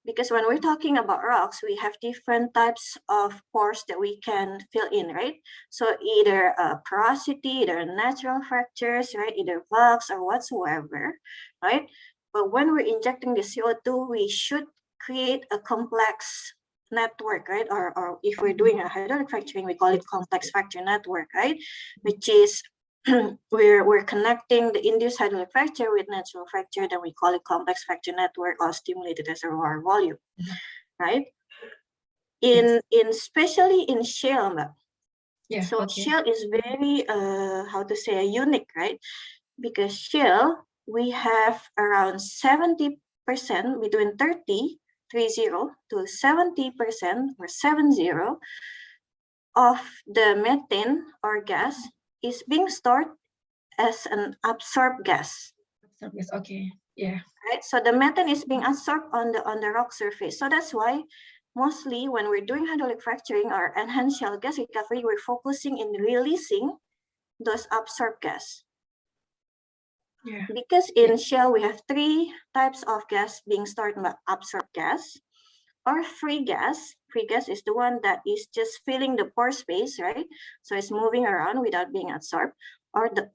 Because when we're talking about rocks, we have different types of pores that we can fill in, right? So either porosity, either natural fractures, right? Either valves or whatsoever, right? But when we're injecting the CO2, we should create a complex network, right? Or if we're doing a hydraulic fracturing, we call it complex fracture network, right? Which is we're connecting the induced hydraulic fracture with natural fracture, then we call it complex fracture network or stimulated reservoir volume, right? Especially in shale,
yeah.
So shale is very how to say, unique, right? Because shale, we have around 70%, between 30 to 70% or 70 of the methane or gas is being stored as an absorbed gas.
Okay. Yeah.
Right. So the methane is being absorbed on the rock surface. So that's why mostly when we're doing hydraulic fracturing or enhanced shale gas recovery, we're focusing in releasing those absorbed gas.
Yeah.
Because in shale we have three types of gas being stored by absorbed gas or free gas. Free gas is the one that is just filling the pore space, right? So it's moving around without being absorbed. Or the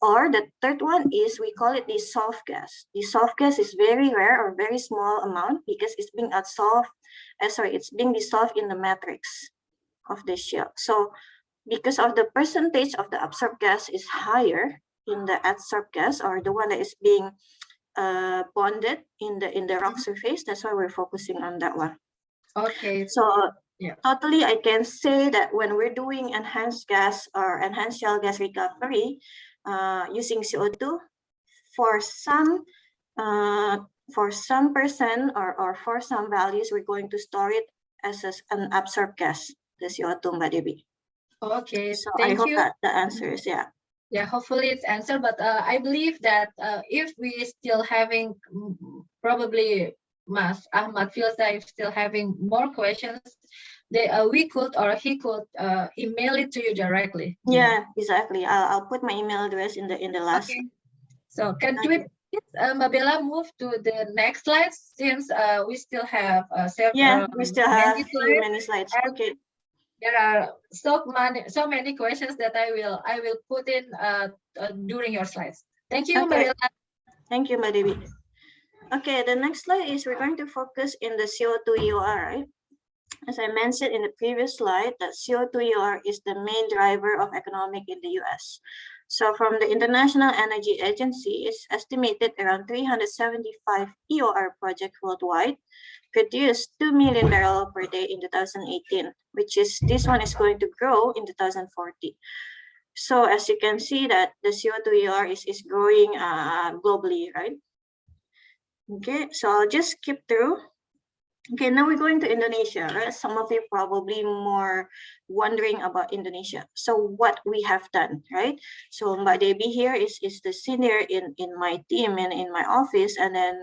third one is, we call it dissolved gas. Dissolved gas is very rare or very small amount because it's being it's being dissolved in the matrix of the shale. So because of the percentage of the absorbed gas is higher in the adsorbed gas, or the one that is being bonded in the rock surface, that's why we're focusing on that one.
Okay.
So
yeah,
totally, I can say that when we're doing enhanced gas or enhanced shale gas recovery using CO2, for some percent or for some values, we're going to store it as an absorbed gas, the CO2, Mbak Debby.
Okay,
So
thank
I hope
you.
that the answer is, yeah.
Yeah, hopefully it's answered, but I believe that if we still having, probably Mas Ahmad feels that if still having more questions, we could or he could email it to you directly.
Yeah, exactly. I'll put my email address in the last.
Okay. So can
Okay.
we please, Mabella, move to the next slide, since we still have several.
Yeah, we still have
many
slides. Okay.
There are so many questions that I will put in during your slides. Thank you,
Okay.
Mabella.
Thank you, Madibi. Okay, the next slide is we're going to focus in the CO2 EOR, right? As I mentioned in the previous slide, that CO2 EOR is the main driver of economic in the US. So from the International Energy Agency, it's estimated around 375 EOR projects worldwide produced 2 million barrels per day in 2018, which is, this one is going to grow in 2040. So as you can see that the CO2 EOR is growing globally, right? Okay, so I'll just skip through. Okay, now we're going to Indonesia, right? Some of you probably more wondering about Indonesia. So what we have done, right? So Mbak Debby here is the senior in my team and in my office, and then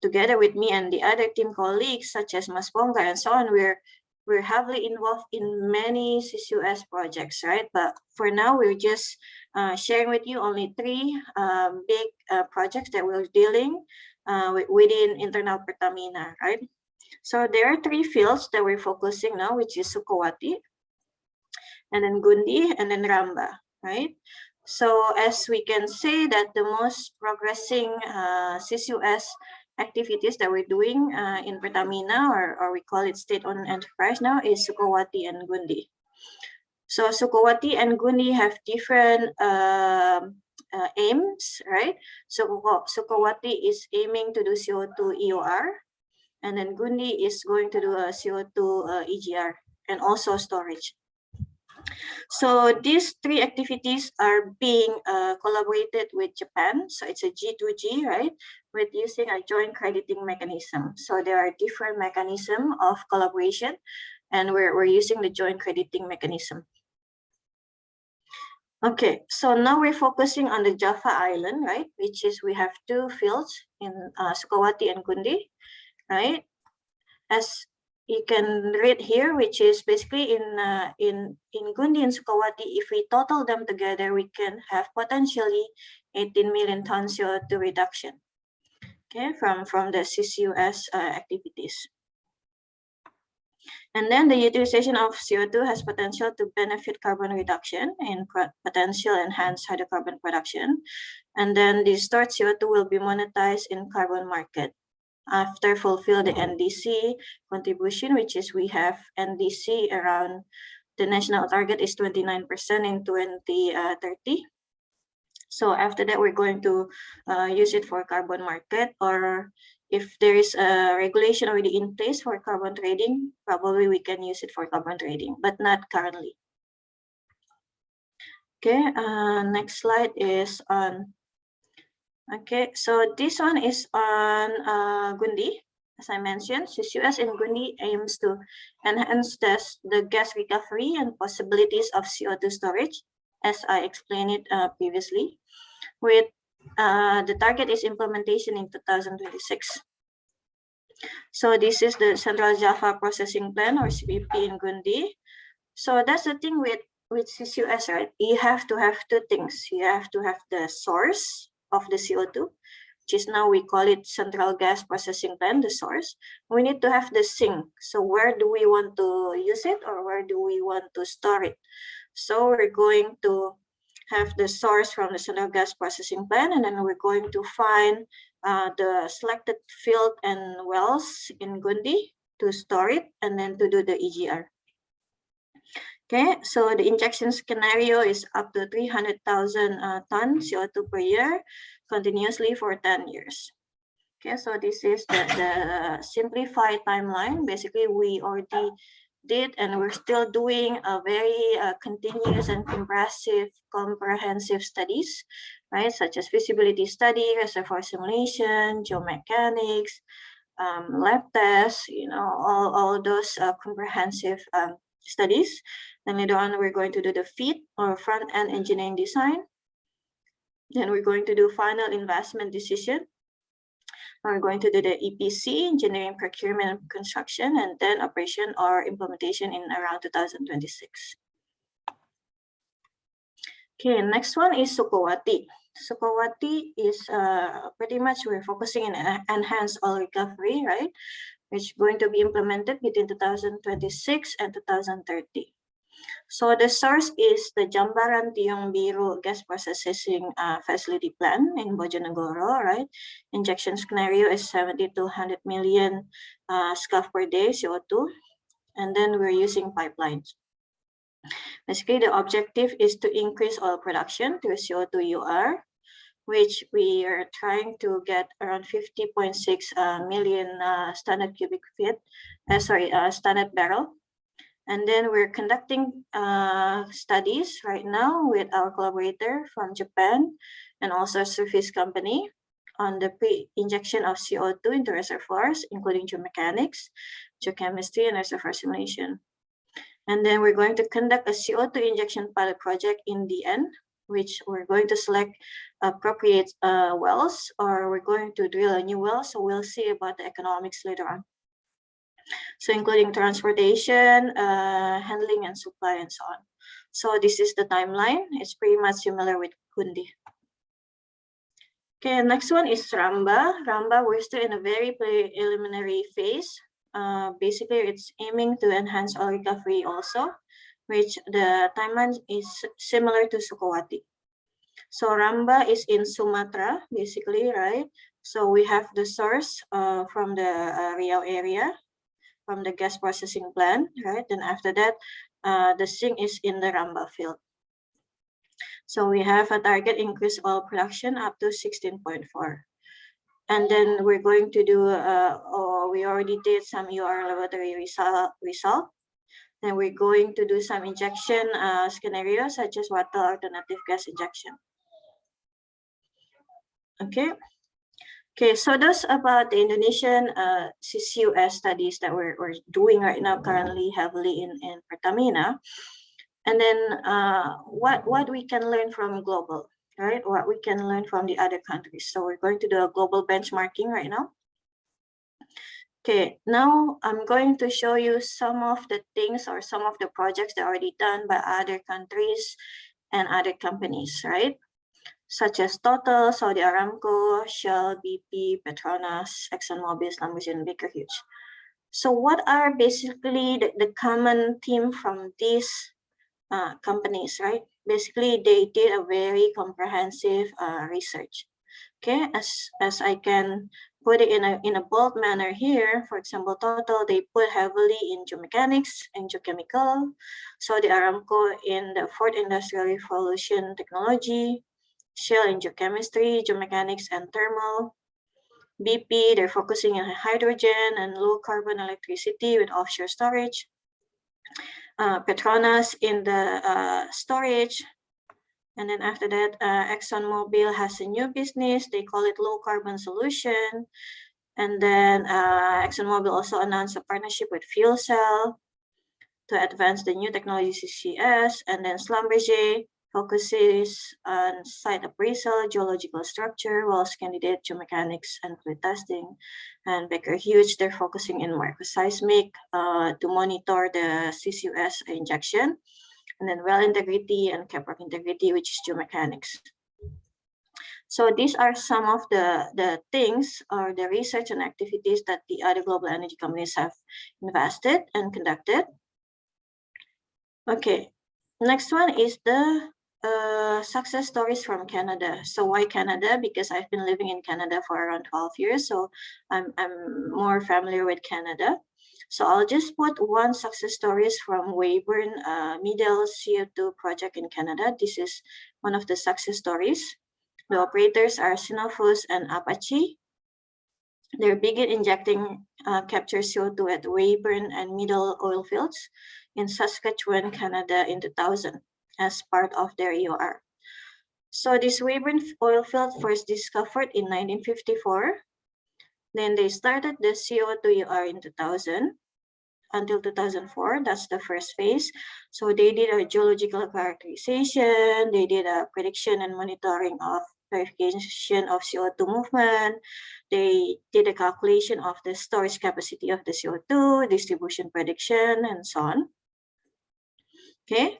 together with me and the other team colleagues such as Mas Bongga and so on, we're heavily involved in many CCUS projects, right? But for now, we're just sharing with you only three big projects that we're dealing within internal Pertamina, right? So there are three fields that we're focusing now, which is Sukowati, and then Gundi, and then Ramba, right? So as we can say that the most progressing CCUS activities that we're doing in Pertamina, or we call it state-owned enterprise now, is Sukowati and Gundi. So Sukowati and Gundi have different aims, right? So Sukowati is aiming to do CO2 EOR, and then Gundi is going to do a CO2 EGR and also storage. So these three activities are being collaborated with Japan. So it's a G2G, right? With using a joint crediting mechanism. So there are different mechanisms of collaboration, and we're using the joint crediting mechanism. Okay, so now we're focusing on the Java Island, right? Which is, we have two fields in Sukowati and Gundi, right? As you can read here, which is basically in Gundi and Sukowati, if we total them together, we can have potentially 18 million tons CO2 reduction, okay, from the CCUS activities. And then the utilization of CO2 has potential to benefit carbon reduction and potential enhanced hydrocarbon production. And then the stored CO2 will be monetized in carbon market after fulfill the NDC contribution, which is, we have NDC around, the national target is 29% in 2030. So after that, we're going to use it for carbon market, or if there is a regulation already in place for carbon trading, probably we can use it for carbon trading, but not currently. Okay, next slide is on. Okay, so this one is on Gundi. As I mentioned, CCUS in Gundi aims to enhance the gas recovery and possibilities of CO2 storage, as I explained it previously, with the target is implementation in 2026. So this is the Central Java Processing Plan, or CPP in Gundi. So that's the thing with CCUS, right? You have to have two things. You have to have the source of the CO2, which is now we call it Central Gas Processing Plant, the source. We need to have the sink. So where do we want to use it, or where do we want to store it? So we're going to have the source from the Central Gas Processing Plant, and then we're going to find the selected field and wells in Gundi to store it, and then to do the EGR. Okay, so the injection scenario is up to 300,000 tons CO2 per year, continuously for 10 years. Okay, so this is the simplified timeline. Basically, we already did, and we're still doing a very continuous and comprehensive studies, right? Such as feasibility study, reservoir simulation, geomechanics, lab tests, all those comprehensive studies. Then later on, we're going to do the FEED, or front-end engineering design. Then we're going to do final investment decision. We're going to do the EPC, engineering, procurement, and construction, and then operation or implementation in around 2026. Okay, next one is Sukowati. Sukowati is pretty much we're focusing in enhanced oil recovery, right? Which is going to be implemented between 2026 and 2030. So the source is the Jambaran Tiong Biru gas processing facility plant in Bojonegoro, right? Injection scenario is 70 to 100 million SCF per day CO2, and then we're using pipelines. Basically, the objective is to increase oil production through CO2 UR, which we are trying to get around 50.6 million standard barrel. And then we're conducting studies right now with our collaborator from Japan and also a surface company on the pre-injection of CO2 into reservoirs, including geomechanics, geochemistry, and reservoir simulation. And then we're going to conduct a CO2 injection pilot project in the end, which we're going to select appropriate wells, or we're going to drill a new well. So we'll see about the economics later on. So including transportation, handling, and supply, and so on. So this is the timeline. It's pretty much similar with Gundi. Okay, next one is Ramba. Ramba, we're still in a very preliminary phase. Basically, it's aiming to enhance oil recovery also, which the timeline is similar to Sukowati. So Ramba is in Sumatra, basically, right? So we have the source from the Riau area, from the gas processing plant, right? Then after that, the sink is in the Ramba field. So we have a target increase oil production up to 16.4. And then we're going to do, we already did some UR laboratory result. Then we're going to do some injection scenarios such as water alternative gas injection. Okay, so that's about the Indonesian CCUS studies that we're doing right now, currently heavily in Pertamina. And then what we can learn from global, right? What we can learn from the other countries. So we're going to do a global benchmarking right now. Okay, now I'm going to show you some of the things or some of the projects that are already done by other countries and other companies, right? Such as Total, Saudi Aramco, Shell, BP, Petronas, ExxonMobil, Schlumberger, and Baker Hughes. So what are basically the common theme from these companies, right? Basically, they did a very comprehensive research. Okay, as I can put it in a bold manner here, for example, Total, they put heavily in geomechanics and geochemical. Saudi Aramco in the fourth industrial revolution technology. Shell in geochemistry, geomechanics, and thermal. BP, they're focusing on hydrogen and low carbon electricity with offshore storage. Petronas in the storage. And then after that, ExxonMobil has a new business. They call it low carbon solution. And then ExxonMobil also announced a partnership with Fuel Cell to advance the new technology CCUS. And then Schlumberger focuses on site appraisal, geological structure, wells candidate, geomechanics, and fluid testing. And Baker Hughes, they're focusing in microseismic to monitor the CCUS injection, and then well integrity and caprock integrity, which is geomechanics. So these are some of the things or the research and activities that the other global energy companies have invested and conducted. Okay, next one is the success stories from Canada. So why Canada? Because I've been living in Canada for around 12 years, so I'm more familiar with Canada. So I'll just put one success stories from Weyburn Middle CO2 project in Canada. This is one of the success stories. The operators are Sinofus and Apache. They begin injecting captured CO2 at Weyburn and Middle oil fields in Saskatchewan, Canada in 2000 as part of their EOR. So this Weyburn oil field first discovered in 1954. Then they started the CO2 EOR in 2000 until 2004. That's the first phase. So they did a geological characterization. They did a prediction and monitoring of verification of CO2 movement. They did a calculation of the storage capacity of the CO2, distribution prediction, and so on. Okay,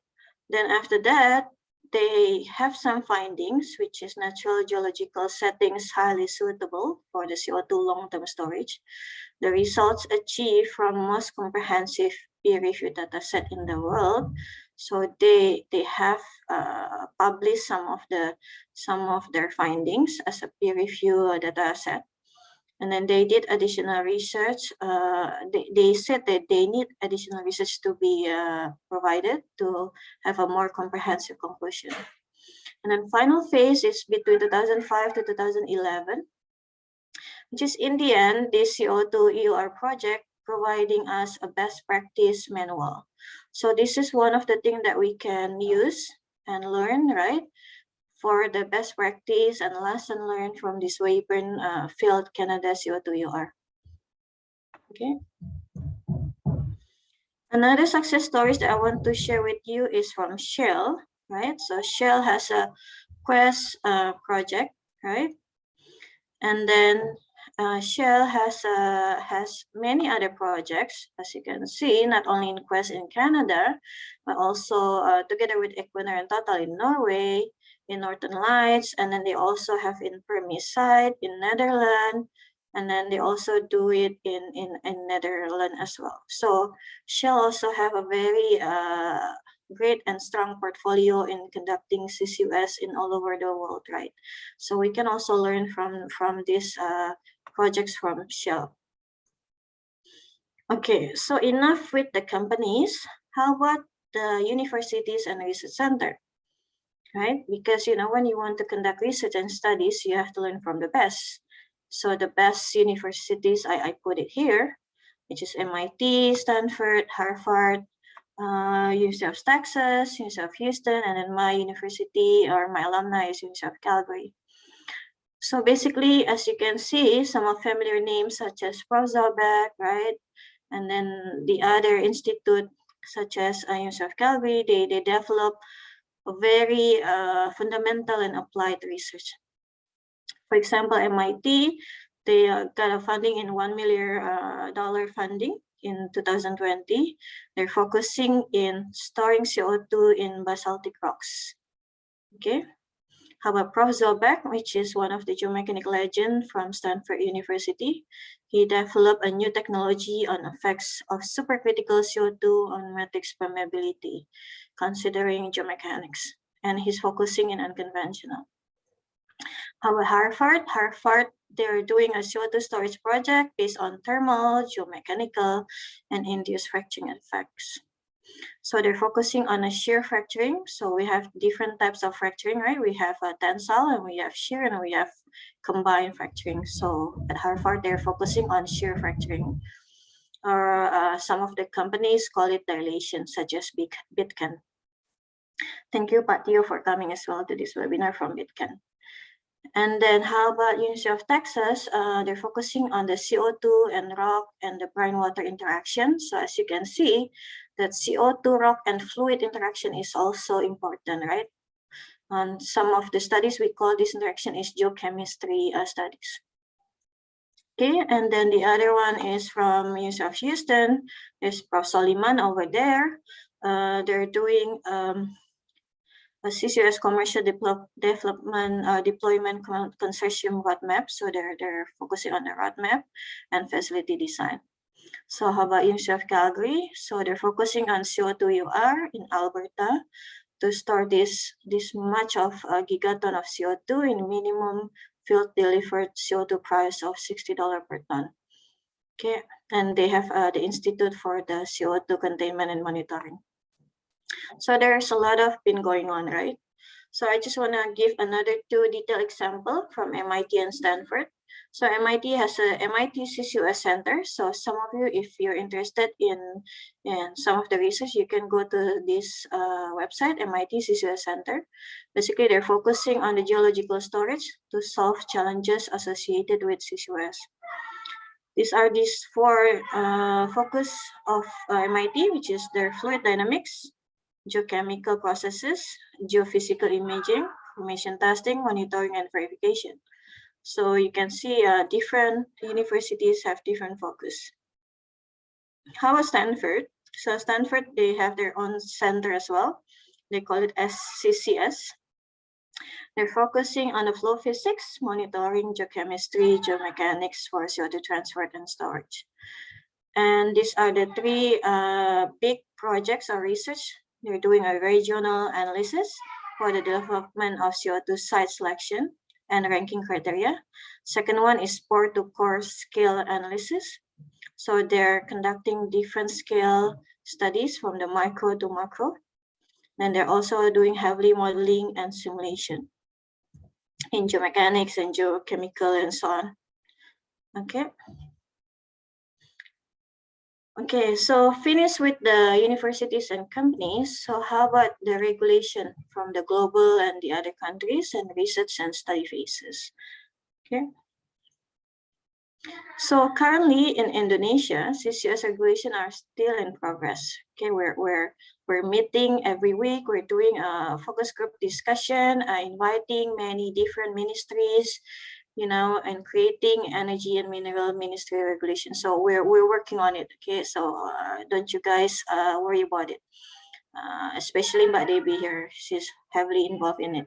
then after that, they have some findings, which is natural geological settings highly suitable for the CO2 long-term storage. The results achieved from most comprehensive peer-reviewed data set in the world. So they have published some of their findings as a peer-review data set. And then they did additional research. They said that they need additional research to be provided to have a more comprehensive conclusion. And then final phase is between 2005 to 2011, which is in the end, this CO2 EOR project providing us a best practice manual. So this is one of the things that we can use and learn, right? For the best practice and lesson learned from this Weyburn field Canada CO2 EOR. Okay. Another success stories that I want to share with you is from Shell, right? So Shell has a Quest project, right? And then Shell has many other projects, as you can see, not only in Quest in Canada, but also together with Equinor and Total in Norway, in Northern Lights, and then they also have in Permisite in Netherlands, and then they also do it in Netherlands as well. So Shell also have a very great and strong portfolio in conducting CCUS in all over the world, right? So we can also learn from these projects from Shell. Okay, so enough with the companies. How about the universities and research center, right? Because when you want to conduct research and studies, you have to learn from the best. So the best universities, I put it here, which is MIT, Stanford, Harvard, University of Texas, University of Houston, and then my university or my alumni is University of Calgary. So basically, as you can see, some of familiar names such as Prof. Zobek, right? And then the other institute such as University of Calgary, they develop a very fundamental and applied research. For example, MIT, they got a funding in $1 million funding in 2020. They're focusing in storing CO2 in basaltic rocks. Okay. How about Prof. Zobek, which is one of the geomechanical legends from Stanford University? He developed a new technology on effects of supercritical CO2 on matrix permeability, considering geomechanics, and he's focusing in unconventional. How about Harvard? Harvard, they're doing a CO2 storage project based on thermal, geomechanical, and induced fracturing effects. So they're focusing on a shear fracturing. So we have different types of fracturing, right? We have a tensile, and we have shear, and we have combined fracturing. So at Harvard, they're focusing on shear fracturing. Or some of the companies call it dilation, such as Bitcan. Thank you, Patio, for coming as well to this webinar from Bitcan. And then how about University of Texas? They're focusing on the CO2 and rock and the brine water interaction. So as you can see, that CO2, rock, and fluid interaction is also important, right? And some of the studies we call this interaction is geochemistry studies. Okay, and then the other one is from University of Houston. There's Prof. Soliman over there. They're doing a CCUS commercial deployment consortium roadmap. So they're focusing on the roadmap and facility design. So how about University of Calgary? So they're focusing on CO2 UR in Alberta to store this much of a gigaton of CO2 in minimum field delivered CO2 price of $60 per ton. Okay, and they have the Institute for the CO2 Containment and Monitoring. So there's a lot of been going on, right? So I just want to give another 2 detailed example from MIT and Stanford. So MIT has a MIT CCUS Center. So some of you, if you're interested in some of the research, you can go to this website, MIT CCUS Center. Basically, they're focusing on the geological storage to solve challenges associated with CCUS. These are these 4 focus of MIT, which is their fluid dynamics, geochemical processes, geophysical imaging, formation testing, monitoring, and verification. So you can see different universities have different focus. How about Stanford? So Stanford, they have their own center as well. They call it CCUS. They're focusing on the flow physics, monitoring, geochemistry, geomechanics for CO2 transport and storage. And these are the 3 big projects of research. They're doing a regional analysis for the development of CO2 site selection and ranking criteria. Second one is pore-to-core scale analysis. So they're conducting different scale studies from the micro to macro. And they're also doing heavily modeling and simulation in geomechanics and geochemical and so on. Okay. Okay, so finish with the universities and companies. So how about the regulation from the global and the other countries and research and study phases? Okay. So currently in Indonesia, CCUS regulation are still in progress. Okay, we're meeting every week. We're doing a focus group discussion, inviting many different ministries, you know, and creating energy and mineral ministry regulation. So we're working on it. Okay, so don't you guys worry about it. Especially Mbak Debby here, she's heavily involved in it.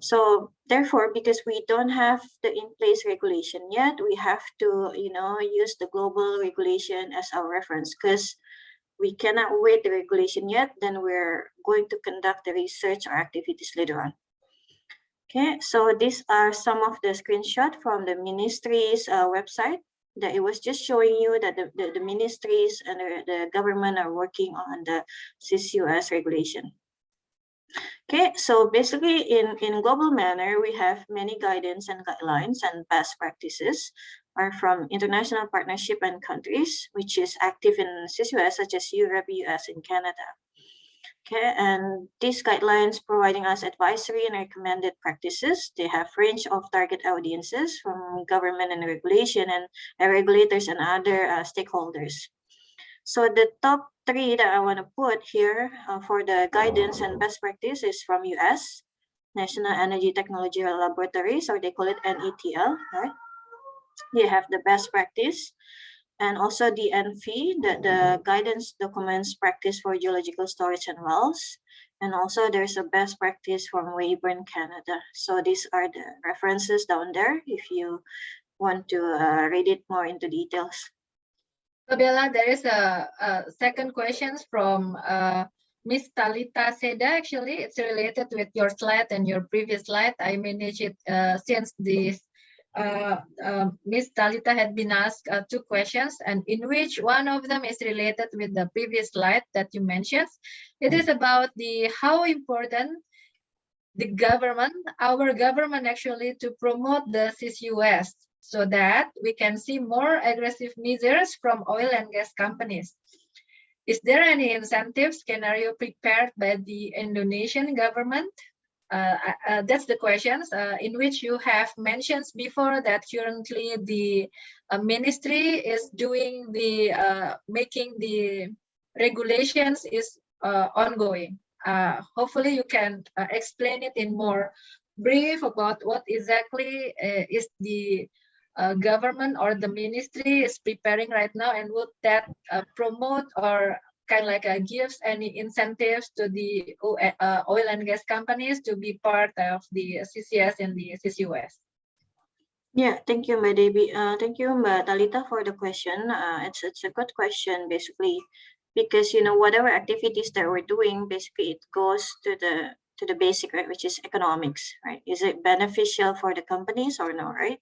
So therefore, because we don't have the in-place regulation yet, we have to, you know, use the global regulation as our reference, because we cannot wait the regulation yet, then we're going to conduct the research or activities later on. Okay, so these are some of the screenshots from the ministry's website that it was just showing you that the ministries and the government are working on the CCUS regulation. Okay, so basically in global manner, we have many guidance and guidelines and best practices are from international partnership and countries, which is active in CCUS, such as Europe, US, and Canada. Okay, and these guidelines providing us advisory and recommended practices. They have range of target audiences from government and regulation and regulators and other stakeholders. So the top 3 that I want to put here for the guidance and best practice is from US, National Energy Technology Laboratories, or they call it NETL, right? They have the best practice. And also the NV, the guidance documents practice for geological storage and wells. And also there's a best practice from Weyburn, Canada. So these are the references down there if you want to read it more into details.
So Bella, there is a second question from Miss Talita Seda. Actually, it's related with your slide and your previous slide. I managed it since this Miss Talita had been asked 2 questions, and in which one of them is related with the previous slide that you mentioned. It is about how important the government, our government actually, to promote the CCUS so that we can see more aggressive measures from oil and gas companies. Is there any incentive scenario prepared by the Indonesian government? That's the questions in which you have mentioned before that currently the ministry is doing the making the regulations is ongoing. hopefully you can explain it in more brief about what exactly is the government or the ministry is preparing right now, and would that promote or kind of like gives any incentives to the oil and gas companies to be part of the CCS and the CCUS?
Yeah, thank you, Mbak Debby. Thank you, Mbak Talita, for the question. It's a good question, basically, because whatever activities that we're doing, basically it goes to the basic, right, which is economics, right? Is it beneficial for the companies or no, right?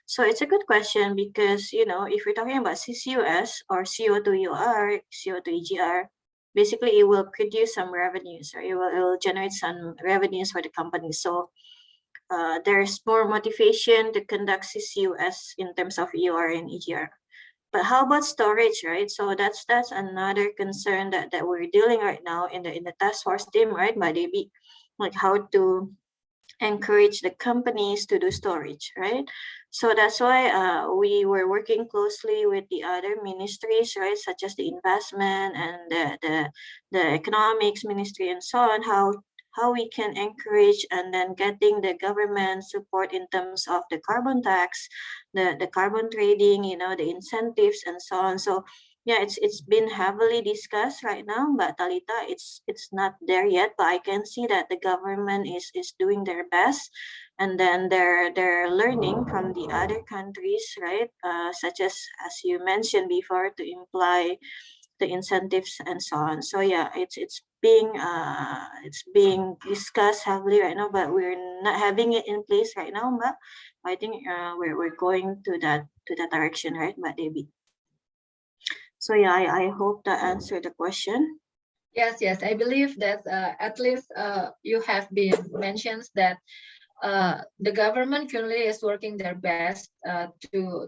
So it's a good question because if we're talking about CCUS or CO2 UR, CO2 EGR, basically it will produce some revenues, right? It will generate some revenues for the company. So there's more motivation to conduct CCUS in terms of EUR and EGR. But how about storage, right? So that's another concern that we're dealing right now in the task force team, right, by Debby, like how to encourage the companies to do storage, right? So that's why we were working closely with the other ministries, right, such as the investment and the economics ministry and so on, how we can encourage and then getting the government support in terms of the carbon tax, the carbon trading, the incentives and so on. So yeah, it's been heavily discussed right now, but Talita, it's not there yet, but I can see that the government is doing their best, and then they're learning from the other countries, right, such as you mentioned before, to imply the incentives and so on. So yeah, it's being discussed heavily right now, but we're not having it in place right now. But I think we're going to that direction, right, Mbak Debby? So yeah, I hope that answered the question.
Yes, I believe that at least you have been mentioned that the government currently is working their best to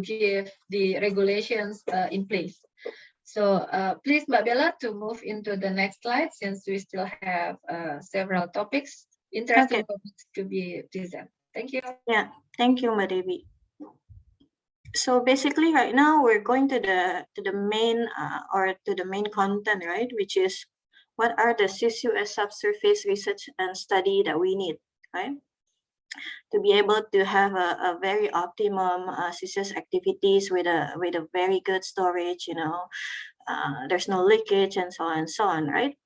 give the regulations in place. So please, Mbak Bella, to move into the next slide, since we still have several topics, interesting topics to be present. Thank you.
Yeah, thank you, Mbak Debby. So basically, right now we're going to the main or to the main content, right? Which is what are the CCUS subsurface research and study that we need, right? To be able to have a very optimum CCUS activities with a very good storage, there's no leakage and so on, right?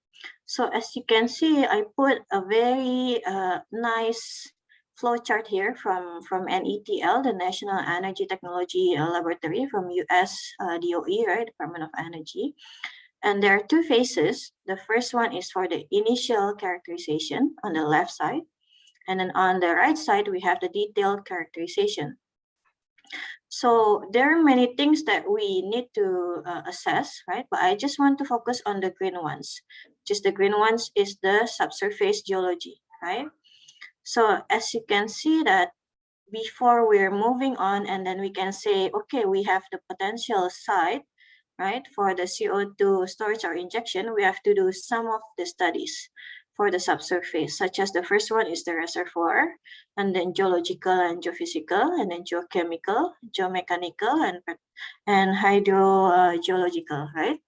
So as you can see, I put a very nice flow chart here from NETL, the National Energy Technology Laboratory from US DOE, right, Department of Energy. And there are two phases. The first one is for the initial characterization on the left side. And then on the right side, we have the detailed characterization. So there are many things that we need to assess, right? But I just want to focus on the green ones. Just the green ones is the subsurface geology, right? So as you can see that before we're moving on, and then we can say, okay, we have the potential site, right? For the CO2 storage or injection, we have to do some of the studies for the subsurface, such as the first one is the reservoir, and then geological and geophysical, and then geochemical, geomechanical, and hydrogeological, right?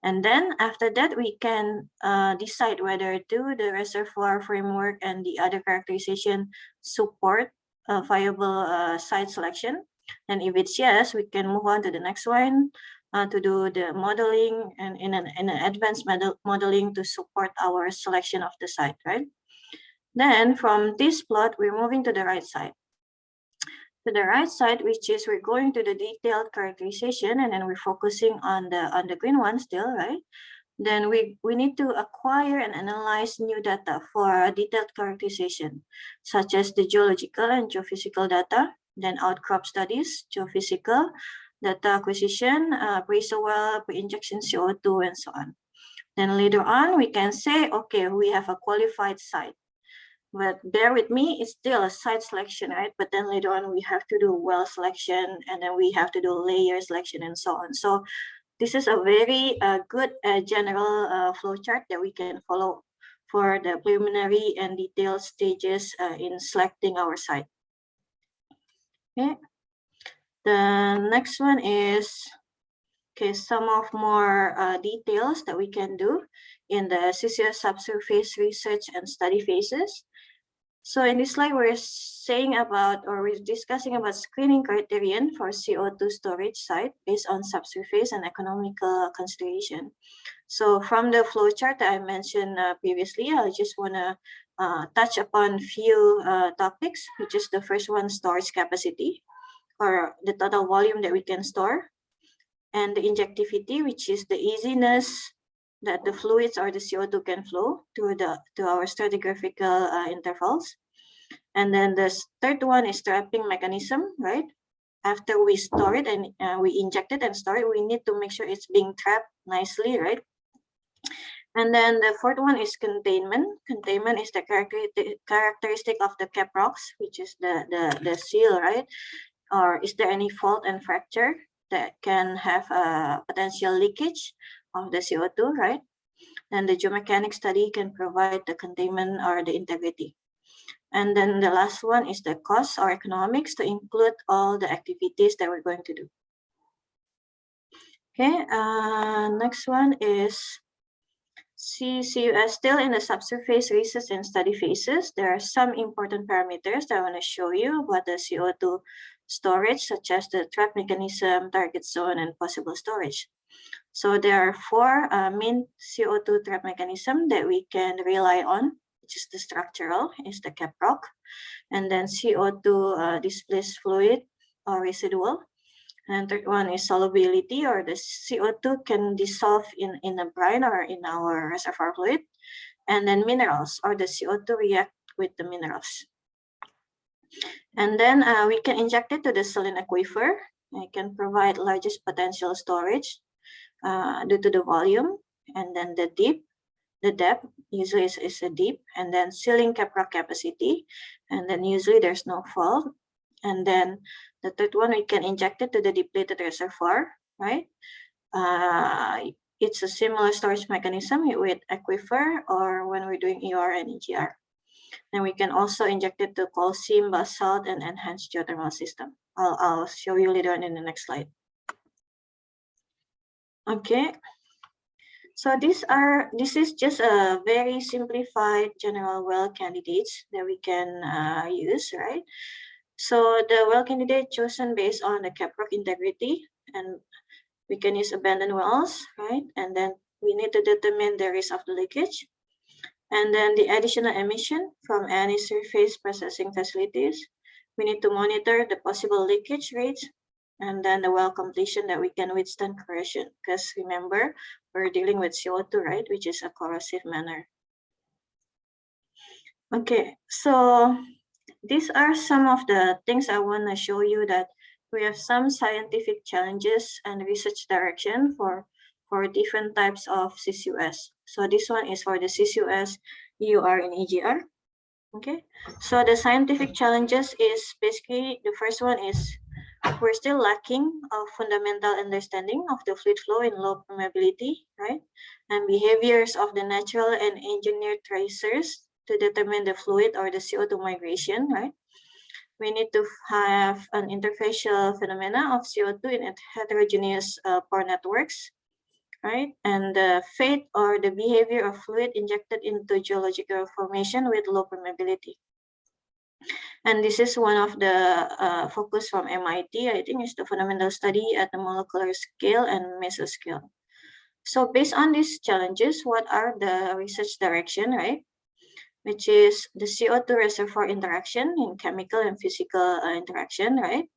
And then after that, we can decide whether do the reservoir framework and the other characterization support viable site selection. And if it's yes, we can move on to the next one to do the modeling and in an advanced modeling to support our selection of the site, right? Then from this plot, we're moving to the right side. To the right side, which is we're going to the detailed characterization, and then we're focusing on the green one still, right? Then we need to acquire and analyze new data for detailed characterization, such as the geological and geophysical data, then outcrop studies, geophysical, data acquisition, appraisal well, pre-injection CO2, and so on. Then later on, we can say, okay, we have a qualified site. But bear with me, it's still a site selection, right? But then later on, we have to do well selection, and then we have to do layer selection and so on. So this is a very good general flow chart that we can follow for the preliminary and detailed stages in selecting our site. Okay. The next one is, okay, some of more details that we can do in the CCUS subsurface research and study phases. So in this slide, we're saying about, or we're discussing about screening criterion for CO2 storage site based on subsurface and economical consideration. So from the flow chart that I mentioned previously, I just want to touch upon few topics, which is the first one, storage capacity, or the total volume that we can store, and the injectivity, which is the easiness that the fluids or the CO2 can flow to our stratigraphical intervals. And then the third one is trapping mechanism, right? After we store it and we inject it and store it, we need to make sure it's being trapped nicely, right? And then the fourth one is containment. Containment is the characteristic of the cap rocks, which is the seal, right? Or is there any fault and fracture that can have a potential leakage of the CO2, right? And the geomechanics study can provide the containment or the integrity. And then the last one is the cost or economics to include all the activities that we're going to do. Okay, next one is CCUS. Still in the subsurface research and study phases, there are some important parameters that I want to show you about the CO2 storage, such as the trap mechanism, target zone, and possible storage. So there are four main CO2 trap mechanisms that we can rely on, which is the structural, is the cap rock, and then CO2 displaced fluid or residual. And third one is solubility, or the CO2 can dissolve in a brine or in our reservoir fluid. And then minerals, or the CO2 react with the minerals. And then we can inject it to the saline aquifer. It can provide largest potential storage due to the volume, and then the depth usually is a deep, and then sealing cap rock capacity, and then usually there's no fault. And then the third one, we can inject it to the depleted reservoir, right? It's a similar storage mechanism with aquifer or when we're doing EOR and EGR. And we can also inject it to coal seam, basalt, and enhanced geothermal system. I'll show you later on in the next slide. Okay, so this is just a very simplified general well candidates that we can use, right? So the well candidate chosen based on the cap rock integrity, and we can use abandoned wells, right? And then we need to determine the risk of the leakage, and then the additional emission from any surface processing facilities. We need to monitor the possible leakage rates, and then the well completion that we can withstand corrosion, because remember, we're dealing with CO2, right, which is a corrosive manner. Okay, so these are some of the things I want to show you, that we have some scientific challenges and research direction for different types of CCUS. So this one is for the CCUS, EOR, and EGR. Okay, so the scientific challenges is basically, the first one is we're still lacking of fundamental understanding of the fluid flow in low permeability, right? And behaviors of the natural and engineered tracers to determine the fluid or the CO2 migration, right? We need to have an interfacial phenomena of CO2 in heterogeneous pore networks, right? And the fate or the behavior of fluid injected into geological formation with low permeability. And this is one of the focus from MIT, I think, is the fundamental study at the molecular scale and mesoscale. So based on these challenges, what are the research direction, right? Which is the CO2 reservoir interaction in chemical and physical interaction, right?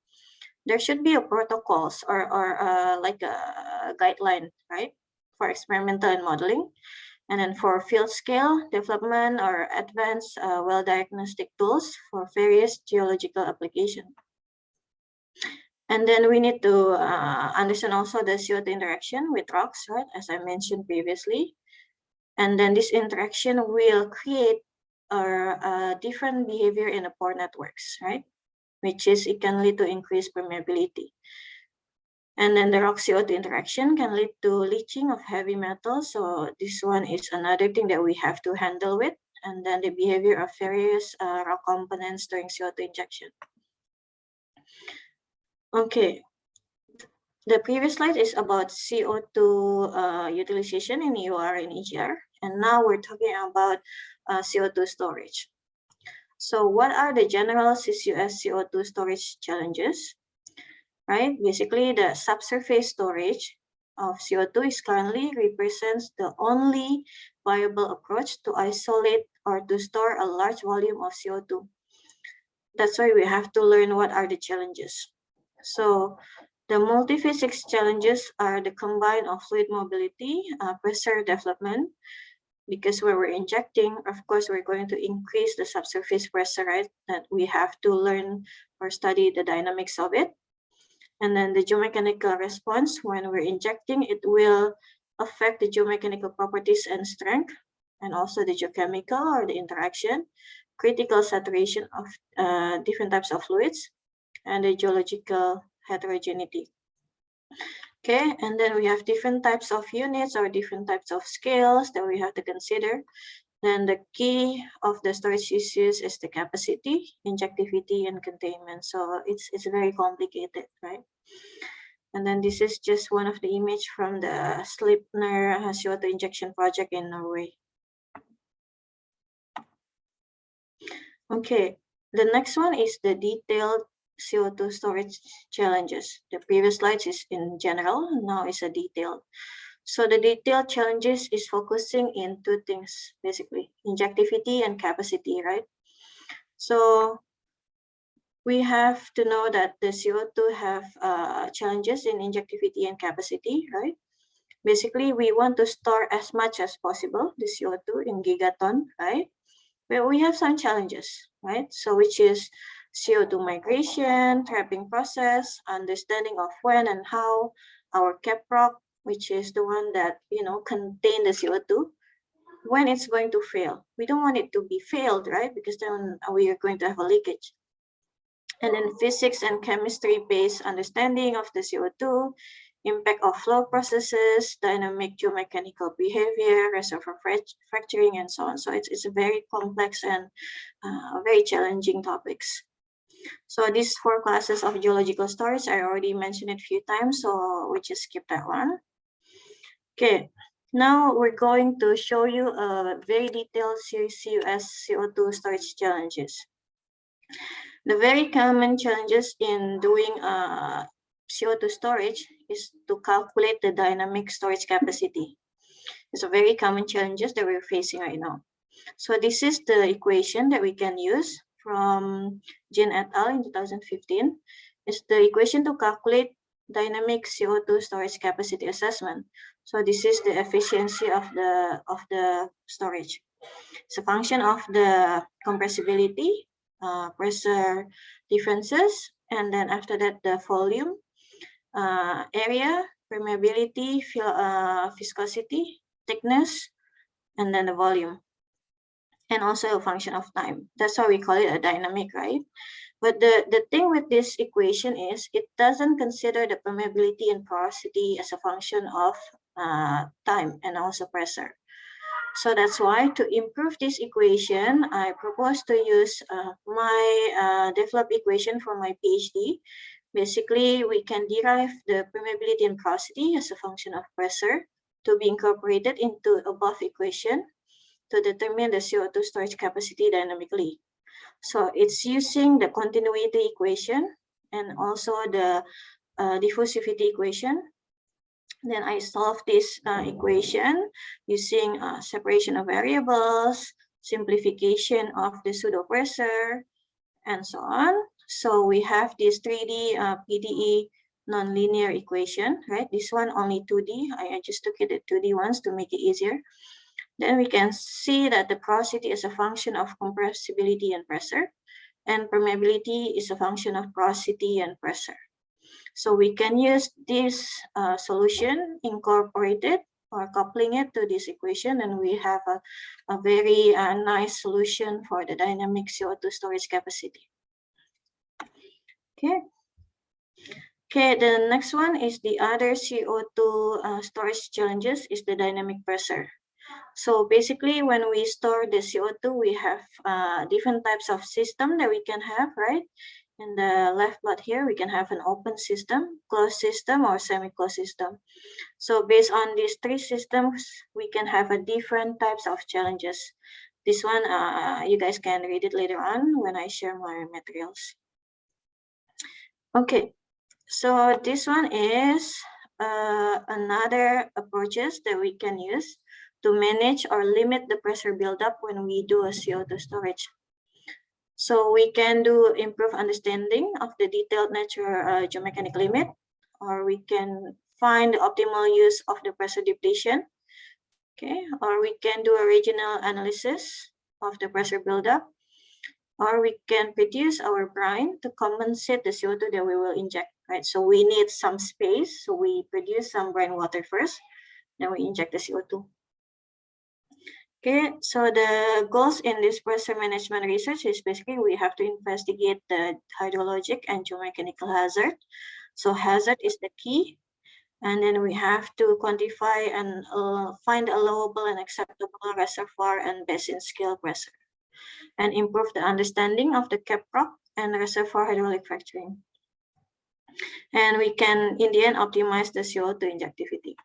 There should be a protocols or like a guideline, right, for experimental and modeling. And then for field scale development or advanced well diagnostic tools for various geological application. And then we need to understand also the CO2 interaction with rocks, right, as I mentioned previously. And then this interaction will create a different behavior in the pore networks, right, which is it can lead to increased permeability. And then the rock CO2 interaction can lead to leaching of heavy metals. So this one is another thing that we have to handle with. And then the behavior of various rock components during CO2 injection. Okay, the previous slide is about CO2 utilization in EOR and EGR. And now we're talking about CO2 storage. So what are the general CCUS CO2 storage challenges? Right, basically the subsurface storage of CO2 is currently represents the only viable approach to isolate or to store a large volume of CO2. That's why we have to learn what are the challenges. So the multiphysics challenges are the combine of fluid mobility, pressure development, because when we're injecting, of course, we're going to increase the subsurface pressure, right? That we have to learn or study the dynamics of it. And then the geomechanical response, when we're injecting, it will affect the geomechanical properties and strength, and also the geochemical or the interaction, critical saturation of different types of fluids, and the geological heterogeneity. Okay, and then we have different types of units or different types of scales that we have to consider. Then the key of the storage issues is the capacity, injectivity, and containment. So it's very complicated, right? And then this is just one of the image from the Sleipner CO2 injection project in Norway. Okay, the next one is the detailed CO2 storage challenges. The previous slides is in general, now is a detailed. So the detailed challenges is focusing in two things, basically, injectivity and capacity, right? So we have to know that the CO2 have challenges in injectivity and capacity, right? Basically, we want to store as much as possible, the CO2 in gigaton, right? But we have some challenges, right? So which is CO2 migration, trapping process, understanding of when and how, our caprock, which is the one that, contain the CO2, when it's going to fail. We don't want it to be failed, right? Because then we are going to have a leakage. And then physics and chemistry-based understanding of the CO2, impact of flow processes, dynamic geomechanical behavior, reservoir fracturing, and so on. So it's a very complex and very challenging topics. So these 4 classes of geological storage, I already mentioned it a few times, so we just skip that one. Okay, now we're going to show you a very detailed CCUS CO2 storage challenges. The very common challenges in doing CO2 storage is to calculate the dynamic storage capacity. It's a very common challenges that we're facing right now. So this is the equation that we can use from Jin et al. In 2015. It's the equation to calculate dynamic CO2 storage capacity assessment. So this is the efficiency of the storage. It's a function of the compressibility, pressure differences, and then after that the volume, area, permeability, viscosity, thickness, and then the volume, and also a function of time. That's why we call it a dynamic, right? But the thing with this equation is it doesn't consider the permeability and porosity as a function of time and also pressure. So that's why to improve this equation, I propose to use my developed equation for my PhD. Basically, we can derive the permeability and porosity as a function of pressure to be incorporated into above equation to determine the CO2 storage capacity dynamically. So it's using the continuity equation and also the diffusivity equation. Then I solve this equation using separation of variables, simplification of the pseudo pressure, and so on. So we have this 3D PDE nonlinear equation, right? This one only 2D. I just took it at 2D ones to make it easier. Then we can see that the porosity is a function of compressibility and pressure, and permeability is a function of porosity and pressure. So we can use this solution incorporated or coupling it to this equation, and we have a very nice solution for the dynamic CO2 storage capacity. Okay, the next one is the other CO2 storage challenges is the dynamic pressure. So basically, when we store the CO2, we have different types of system that we can have, right? In the left plot here, we can have an open system, closed system, or semi-closed system. So based on these three systems, we can have a different types of challenges. This one, you guys can read it later on when I share my materials. Okay, so this one is another approaches that we can use to manage or limit the pressure buildup when we do a CO2 storage. So we can do improve understanding of the detailed nature geomechanic limit, or we can find the optimal use of the pressure depletion. Okay, or we can do a regional analysis of the pressure buildup, or we can produce our brine to compensate the CO2 that we will inject, right? So we need some space, so we produce some brine water first, then we inject the CO2. Okay, so the goals in this pressure management research is basically we have to investigate the hydrologic and geomechanical hazard. So hazard is the key. And then we have to quantify and find allowable and acceptable reservoir and basin scale pressure, and improve the understanding of the cap rock and reservoir hydraulic fracturing. And we can, in the end, optimize the CO2 injectivity.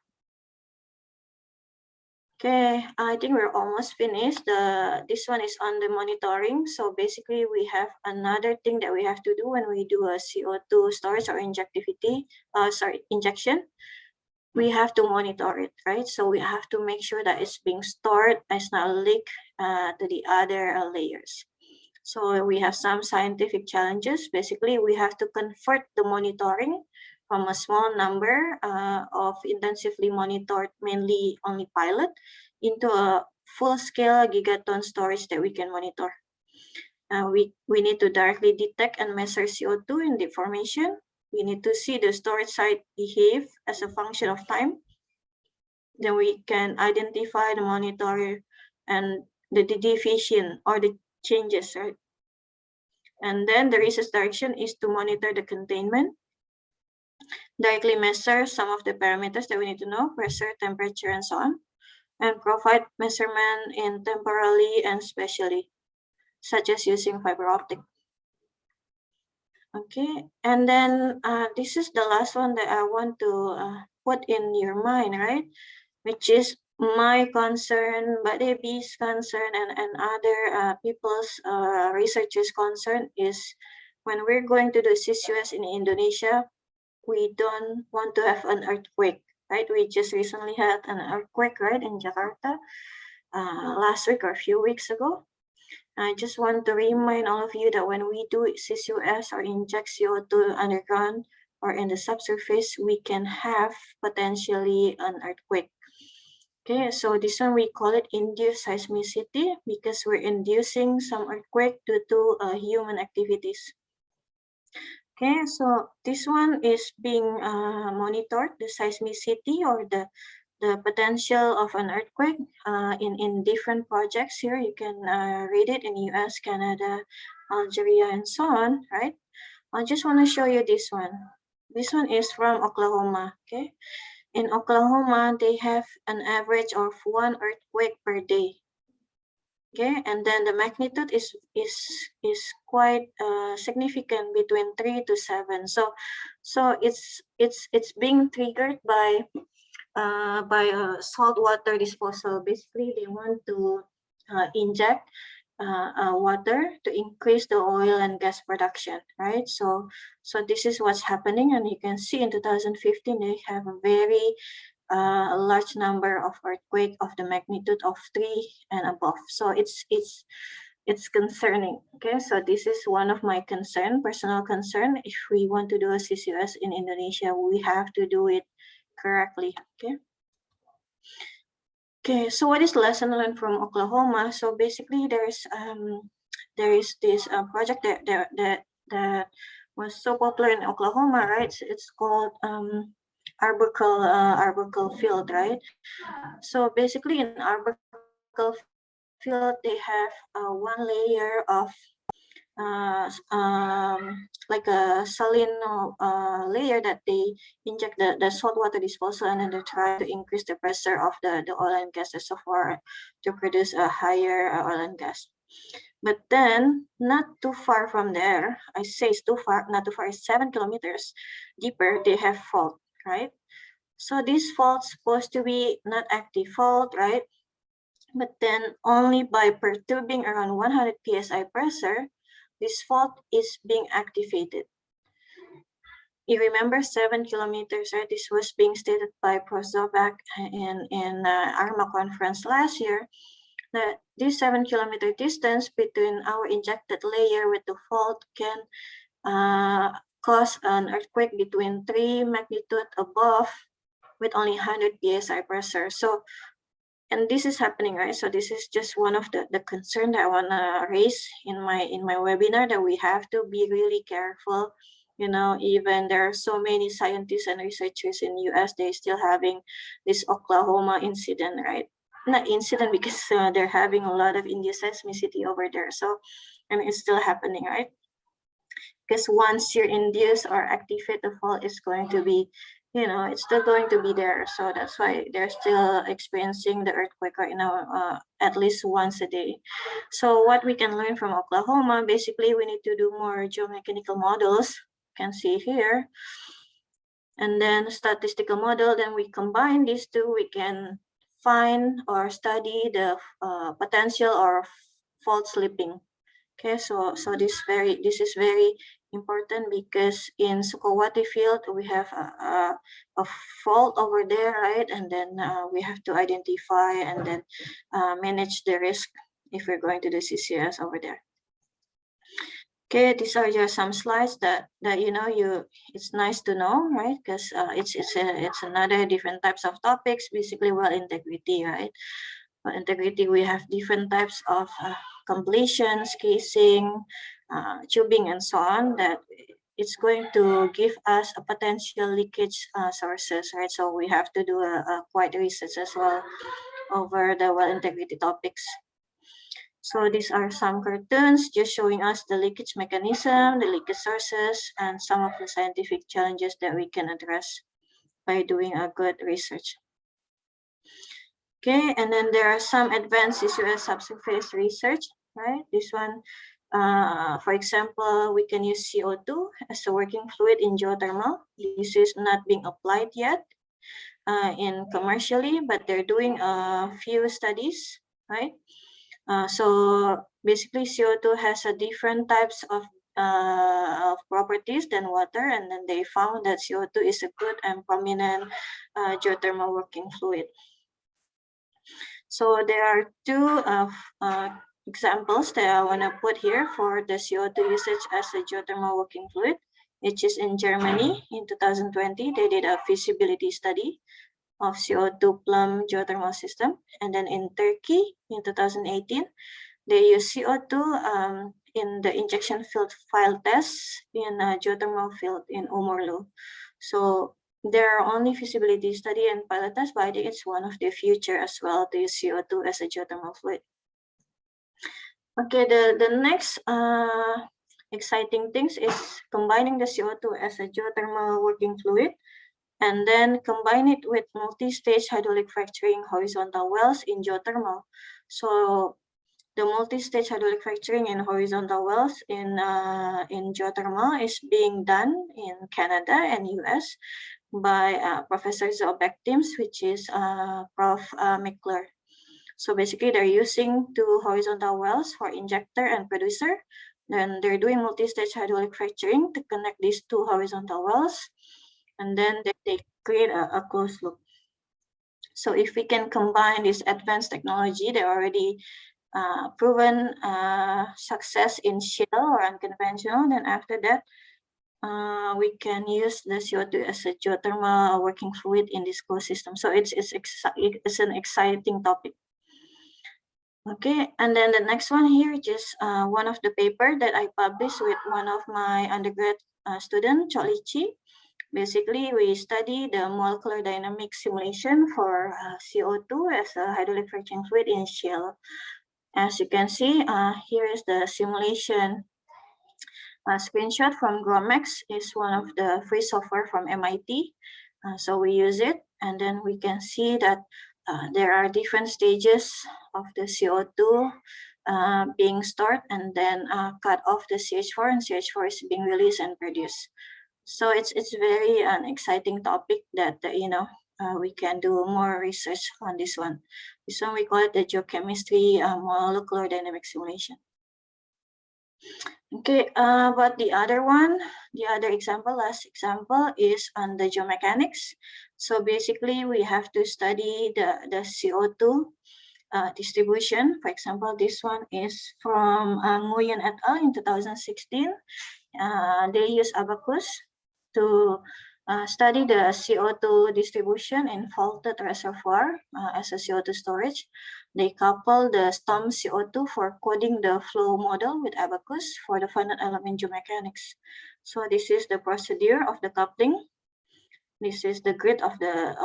Okay, I think we're almost finished. This one is on the monitoring. So basically we have another thing that we have to do when we do a CO2 storage or injectivity, injection. We have to monitor it, right? So we have to make sure that it's being stored, it's not leak to the other layers. So we have some scientific challenges. Basically, we have to convert the monitoring from a small number of intensively monitored, mainly only pilot, into a full-scale gigaton storage that we can monitor. We need to directly detect and measure CO2 in the formation. We need to see the storage site behave as a function of time. Then we can identify the monitor and the deviation or the changes, right? And then the research direction is to monitor the containment, directly measure some of the parameters that we need to know, pressure, temperature, and so on, and provide measurement in temporally and spatially, such as using fiber optic. Okay, and then this is the last one that I want to put in your mind, right? Which is my concern, but Debbie's concern, and other people's researchers' concern is when we're going to do CCUS in Indonesia, we don't want to have an earthquake, right? We just recently had an earthquake, right, in Jakarta last week or a few weeks ago. I just want to remind all of you that when we do CCUS or inject CO2 underground or in the subsurface, we can have potentially an earthquake. Okay, so this one we call it induced seismicity because we're inducing some earthquake due to human activities. Okay, so this one is being monitored, the seismicity or the potential of an earthquake in different projects here. You can read it in US, Canada, Algeria, and so on, right? I just want to show you this one. This one is from Oklahoma, okay? In Oklahoma, they have an average of 1 earthquake per day. Okay, and then the magnitude is quite significant, between 3 to 7. So it's being triggered by saltwater disposal. Basically, they want to inject water to increase the oil and gas production, right? So this is what's happening, and you can see in 2015 they have a very large number of earthquake of the magnitude of 3 and above. So it's concerning. Okay, so this is one of my personal concern. If we want to do a CCUS in Indonesia, we have to do it correctly. Okay, so what is lesson learned from Oklahoma? So basically, there is this project that was so popular in Oklahoma, right? It's called Arbuckle Field, right? So basically, in Arbuckle Field, they have one layer of like a saline layer that they inject the saltwater disposal, and then they try to increase the pressure of the oil and gas reservoir to produce a higher oil and gas. But then not too far from there, I say it's too far, not too far, it's 7 kilometers deeper, they have fault, right? So this fault's supposed to be not active fault, right? But then only by perturbing around 100 psi pressure, this fault is being activated. You remember 7 kilometers, right? This was being stated by Prof. Zobak in ARMA conference last year, that this 7 kilometer distance between our injected layer with the fault can cause an earthquake between 3 magnitude above with only 100 psi pressure. So, and this is happening, right? So this is just one of the concern that I want to raise in my webinar, that we have to be really careful. You know, even there are so many scientists and researchers in US, they're still having this Oklahoma incident, right? Not incident because they're having a lot of induced seismicity over there. So, and it's still happening, right? Because once you're induced or activate, the fault is going to be, you know, it's still going to be there. So that's why they're still experiencing the earthquake right now, at least once a day. So what we can learn from Oklahoma, basically we need to do more geomechanical models, you can see here. And then statistical model, then we combine these two, we can find or study the potential or fault slipping. Okay, so this is very important, because in Sukowati field we have a fault over there, right? And then we have to identify and then manage the risk if we're going to do CCUS over there. Okay, these are just some slides that you know, it's nice to know, right? Because it's another different types of topics, basically well integrity, right? Well integrity, we have different types of completions, casing, tubing, and so on, that it's going to give us a potential leakage sources, right? So we have to do a quite research as well over the well integrity topics. So these are some cartoons just showing us the leakage mechanism, the leakage sources, and some of the scientific challenges that we can address by doing a good research. Okay, and then there are some advanced CCUS subsurface research, right? This one, for example, we can use CO2 as a working fluid in geothermal. This is not being applied yet in commercially, but they're doing a few studies, right? So basically CO2 has a different types of properties than water, and then they found that CO2 is a good and prominent geothermal working fluid. So there are two examples that I want to put here for the CO2 usage as a geothermal working fluid, which is in Germany in 2020. They did a feasibility study of CO2 plum geothermal system. And then in Turkey in 2018, they used CO2 in the injection field file tests in a geothermal field in Umurlu. So there are only feasibility study and pilot tests, but I think it's one of the future as well to use CO2 as a geothermal fluid. Okay, the next exciting things is combining the CO2 as a geothermal working fluid, and then combine it with multi-stage hydraulic fracturing horizontal wells in geothermal. So the multi-stage hydraulic fracturing in horizontal wells in geothermal is being done in Canada and US by Professor Zobak teams, which is Prof. McClure. So basically they're using two horizontal wells for injector and producer. Then they're doing multi-stage hydraulic fracturing to connect these two horizontal wells. And then they create a closed loop. So if we can combine this advanced technology, they already proven success in shale or unconventional, then after that, we can use the CO2 as a geothermal working fluid in this closed system. So it's an exciting topic. Okay, and then the next one here, just one of the paper that I published with one of my undergrad student, Cholichi. Basically, we study the molecular dynamic simulation for CO2 as a hydraulic fracturing fluid in shale. As you can see, here is the simulation screenshot from GROMAX. Is one of the free software from MIT. So we use it, and then we can see that there are different stages of the CO2 being stored, and then cut off the CH4, and CH4 is being released and produced. So it's very an exciting topic that we can do more research on this one. This one we call it the geochemistry molecular dynamic simulation. Okay, but the other one, last example is on the geomechanics. So basically we have to study the CO2 distribution. For example, this one is from Nguyen et al. In 2016. They use abacus to study the CO2 distribution in faulted reservoir as a CO2 storage. They couple the storm CO2 for coding the flow model with abacus for the finite element geomechanics. So this is the procedure of the coupling. This is the grid of the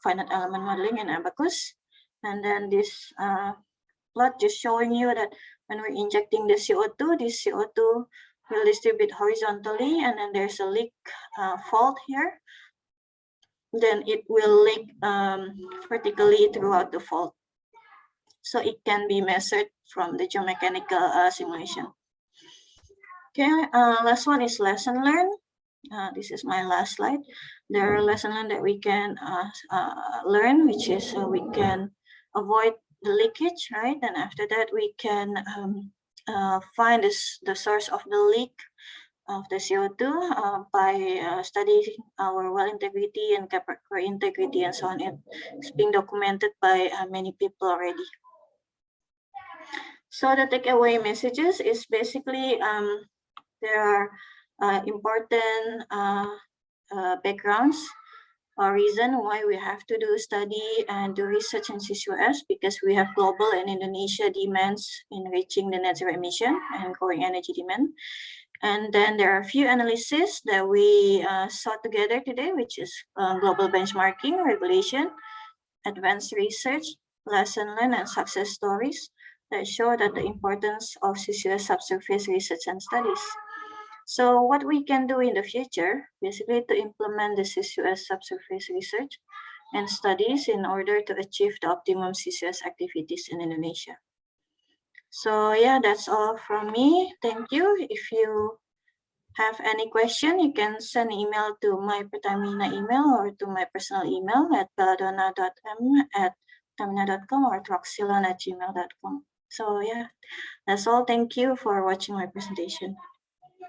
finite element modeling in abacus. And then this plot just showing you that when we're injecting the CO2, this CO2 will distribute horizontally, and then there's a leak fault here. Then it will leak vertically throughout the fault. So it can be measured from the geomechanical simulation. Okay, last one is lesson learned. This is my last slide. There are lessons learned that we can learn, which is we can avoid the leakage, right? And after that, we can find the source of the leak of the CO2 by studying our well integrity and capillary integrity and so on. It's being documented by many people already. So the takeaway messages is basically there are important backgrounds or reason why we have to do study and do research in CCUS, because we have global and Indonesia demands in reaching the net zero emission and growing energy demand. And then there are a few analyses that we saw together today, which is global benchmarking, regulation, advanced research, lesson learned, and success stories that show that the importance of CCUS subsurface research and studies. So what we can do in the future, basically to implement the CCUS subsurface research and studies in order to achieve the optimum CCUS activities in Indonesia. So yeah, that's all from me. Thank you. If you have any question, you can send email to my Pertamina email or to my personal email at belladonna.m@pertamina.com or troxylon@gmail.com. So yeah, that's all. Thank you for watching my presentation.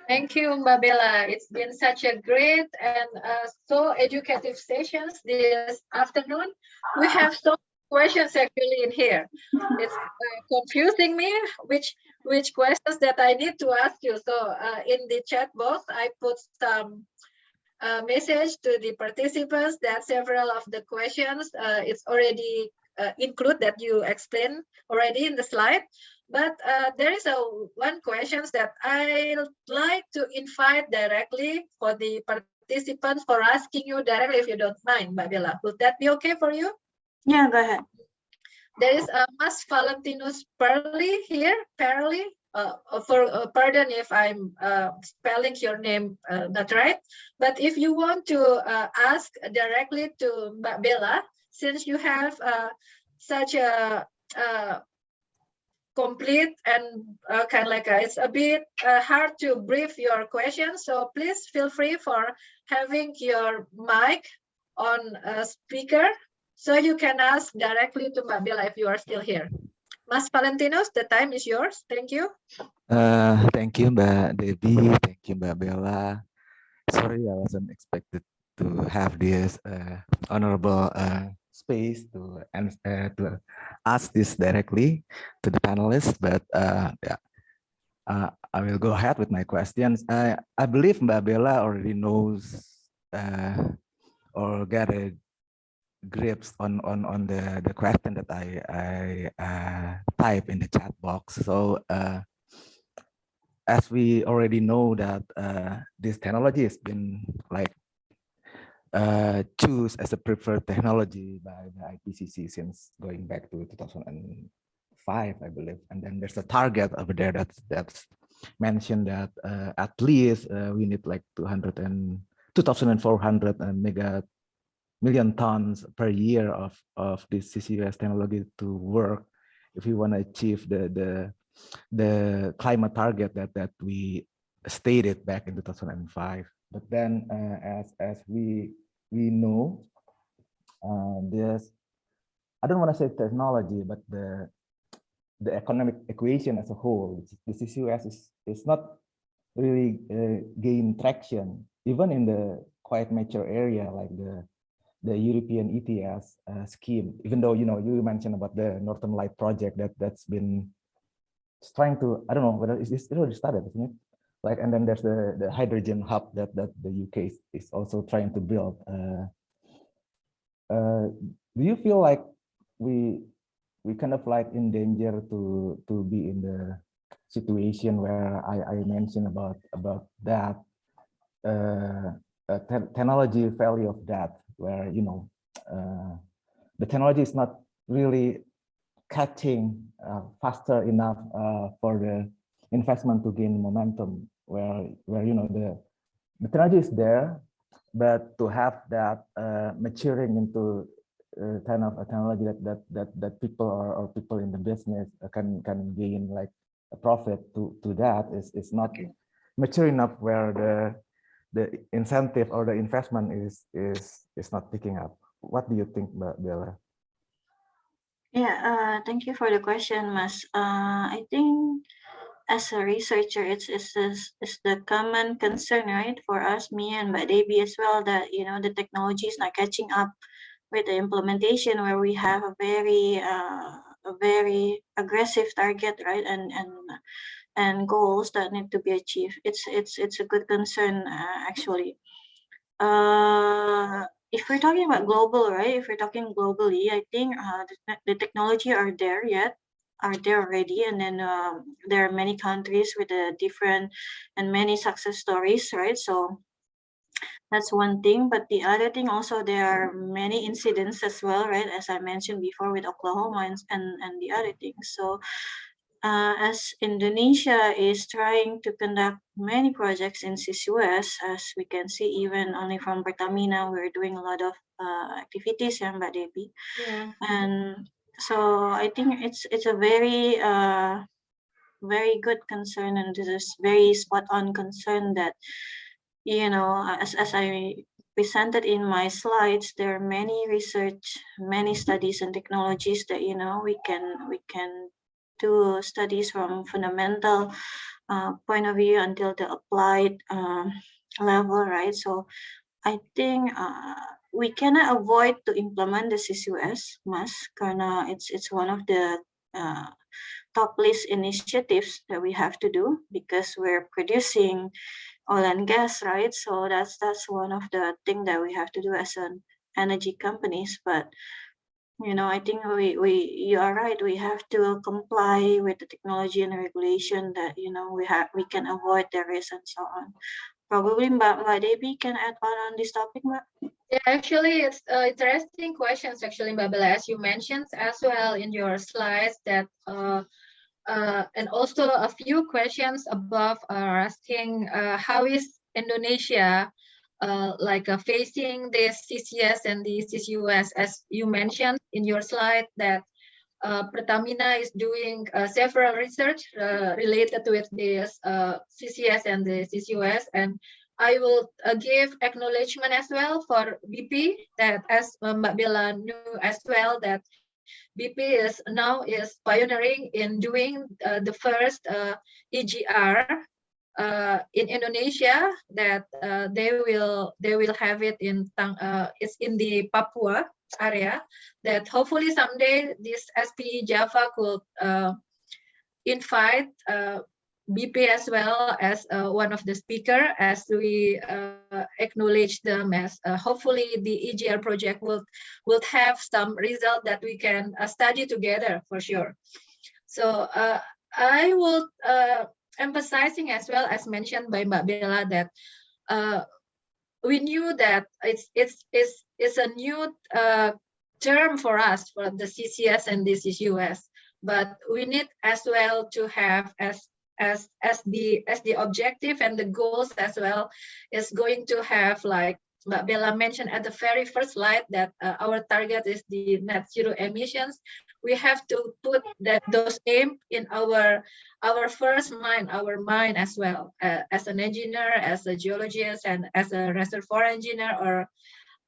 Thank you, Mbak Bella. It's been such a great and so educative sessions this afternoon. We have so many questions actually in here. It's confusing me which questions that I need to ask you. So in the chat box, I put some message to the participants that several of the questions it's already include that you explained already in the slide. But there is one question that I'd like to invite directly for the participants for asking you directly, if you don't mind, Mbak Bella. Would that be okay for you?
Yeah, go ahead.
There is Mas Valentinus Perli here, Perli. Pardon if I'm spelling your name not right. But if you want to ask directly to Mbak Bella, since you have such a complete and kind of like it's a bit hard to brief your questions, so please feel free for having your mic on a speaker so you can ask directly to Mbak Bella if you are still here. Mas Valentinus, the time is yours. Thank you.
Thank you, Mbak Debby. Thank you, Mbak Bella. Sorry, I wasn't expected to have this honorable space to ask this directly to the panelists, but yeah, I will go ahead with my questions. I believe Mbak Bella already knows or get a grips on the question that I type in the chat box. So as we already know that this technology has been like choose as a preferred technology by the IPCC since going back to 2005, I believe. And then there's a target over there that's mentioned that at least we need like 2,400 million tons per year of this CCUS technology to work if we want to achieve the climate target that we stated back in 2005. But then, as we know, there's, I don't want to say technology, but the economic equation as a whole, the CCUS is not really gain traction, even in the quite mature area like the European ETS scheme. Even though you mentioned about the Northern Light project that's been trying to, I don't know whether it's already started, isn't it? Like, and then there's the hydrogen hub that the UK is also trying to build. Do you feel like we kind of like in danger to be in the situation where I mentioned about that technology value of that, where the technology is not really catching faster enough for the investment to gain momentum, where the technology is there, but to have that maturing into kind of a technology that people or people in the business can gain like a profit to that is not mature enough, where the incentive or the investment is not picking up. What do you think, Bella?
Yeah, thank you for the question, Mas. I think as a researcher, it's the common concern, right, for us, me and Debby as well, that the technology is not catching up with the implementation, where we have a very aggressive target, right, and goals that need to be achieved. It's a good concern, actually. If we're talking about global, right? If we're talking globally, I think the technology are there already, and then there are many countries with different and many success stories, right? So that's one thing. But the other thing also, there are many incidents as well, right? As I mentioned before with Oklahoma and the other things. So as Indonesia is trying to conduct many projects in CCUS, as we can see, even only from Pertamina, we're doing a lot of activities, yeah, Mbak Debby.
Yeah.
And so I think it's a very very good concern, and this is very spot on concern that as I presented in my slides, there are many research, many studies and technologies that we can do studies from fundamental point of view until the applied level, right? So I think we cannot avoid to implement the CCUS, Mas, karena it's one of the top list initiatives that we have to do, because we're producing oil and gas, right? So that's one of the things that we have to do as an energy companies. But I think you are right. We have to comply with the technology and regulation that we can avoid the risk and so on. Probably Mbak Debby can add on this topic, Mbak.
Yeah, actually, it's interesting questions. Actually, Mbak Bella, as you mentioned as well in your slides, that and also a few questions above are asking how is Indonesia facing this CCS and the CCUS, as you mentioned in your slide that Pertamina is doing several research related with this CCS and the CCUS, and I will give acknowledgement as well for BP, that as Mbak Bella knew as well, that BP is pioneering in doing the first EGR in Indonesia, that they will have it in it's in the Papua area, that hopefully someday this SPE Java could invite BP as well as one of the speaker, as we acknowledge them as hopefully the EGR project will have some result that we can study together for sure. So I will emphasizing as well as mentioned by Mbak Bella that we knew that it's a new term for us for the CCS and the CCUS, but we need as well to have as the objective and the goals as well is going to have, like Mbak Bella mentioned at the very first slide, that our target is the net zero emissions. we have to put those aim in our first mind, our mind as well, as an engineer, as a geologist, and as a reservoir engineer, or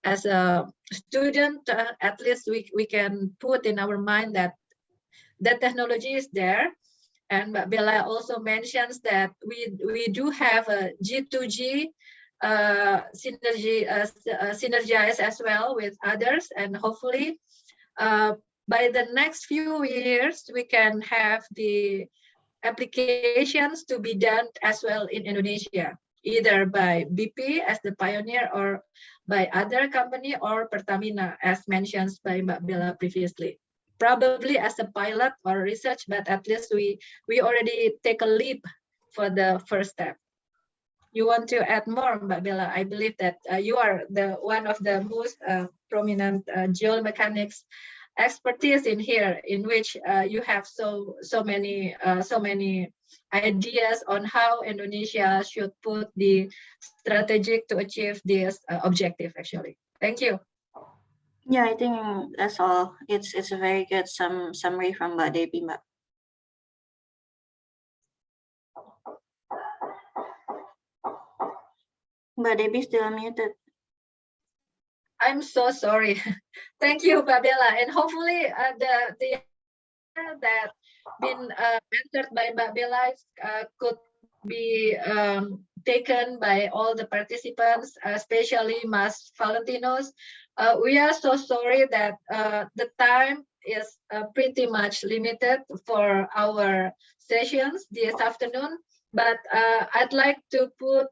as a student. At least we can put in our mind that the technology is there. And Bella also mentions that we do have a G2G synergize as well with others, and hopefully by the next few years we can have the applications to be done as well in Indonesia, either by BP as the pioneer or by other company or Pertamina as mentioned by Mbak Bella previously. Probably as a pilot or research, but at least we already take a leap for the first step. You want to add more, Mbak Bella? I believe that you are the one of the most prominent geomechanics expertise in here, in which you have so many ideas on how Indonesia should put the strategic to achieve this objective. Actually, thank you.
Yeah, I think that's all. It's a very good summary from Mbak Debby, Mbak. Mbak Debby still unmuted.
I'm so sorry. Thank you, Mbak Bella, and hopefully the that been answered by Mbak Bella could be taken by all the participants, especially Mas Valentinos. We are so sorry that the time is pretty much limited for our sessions this afternoon, but I'd like to put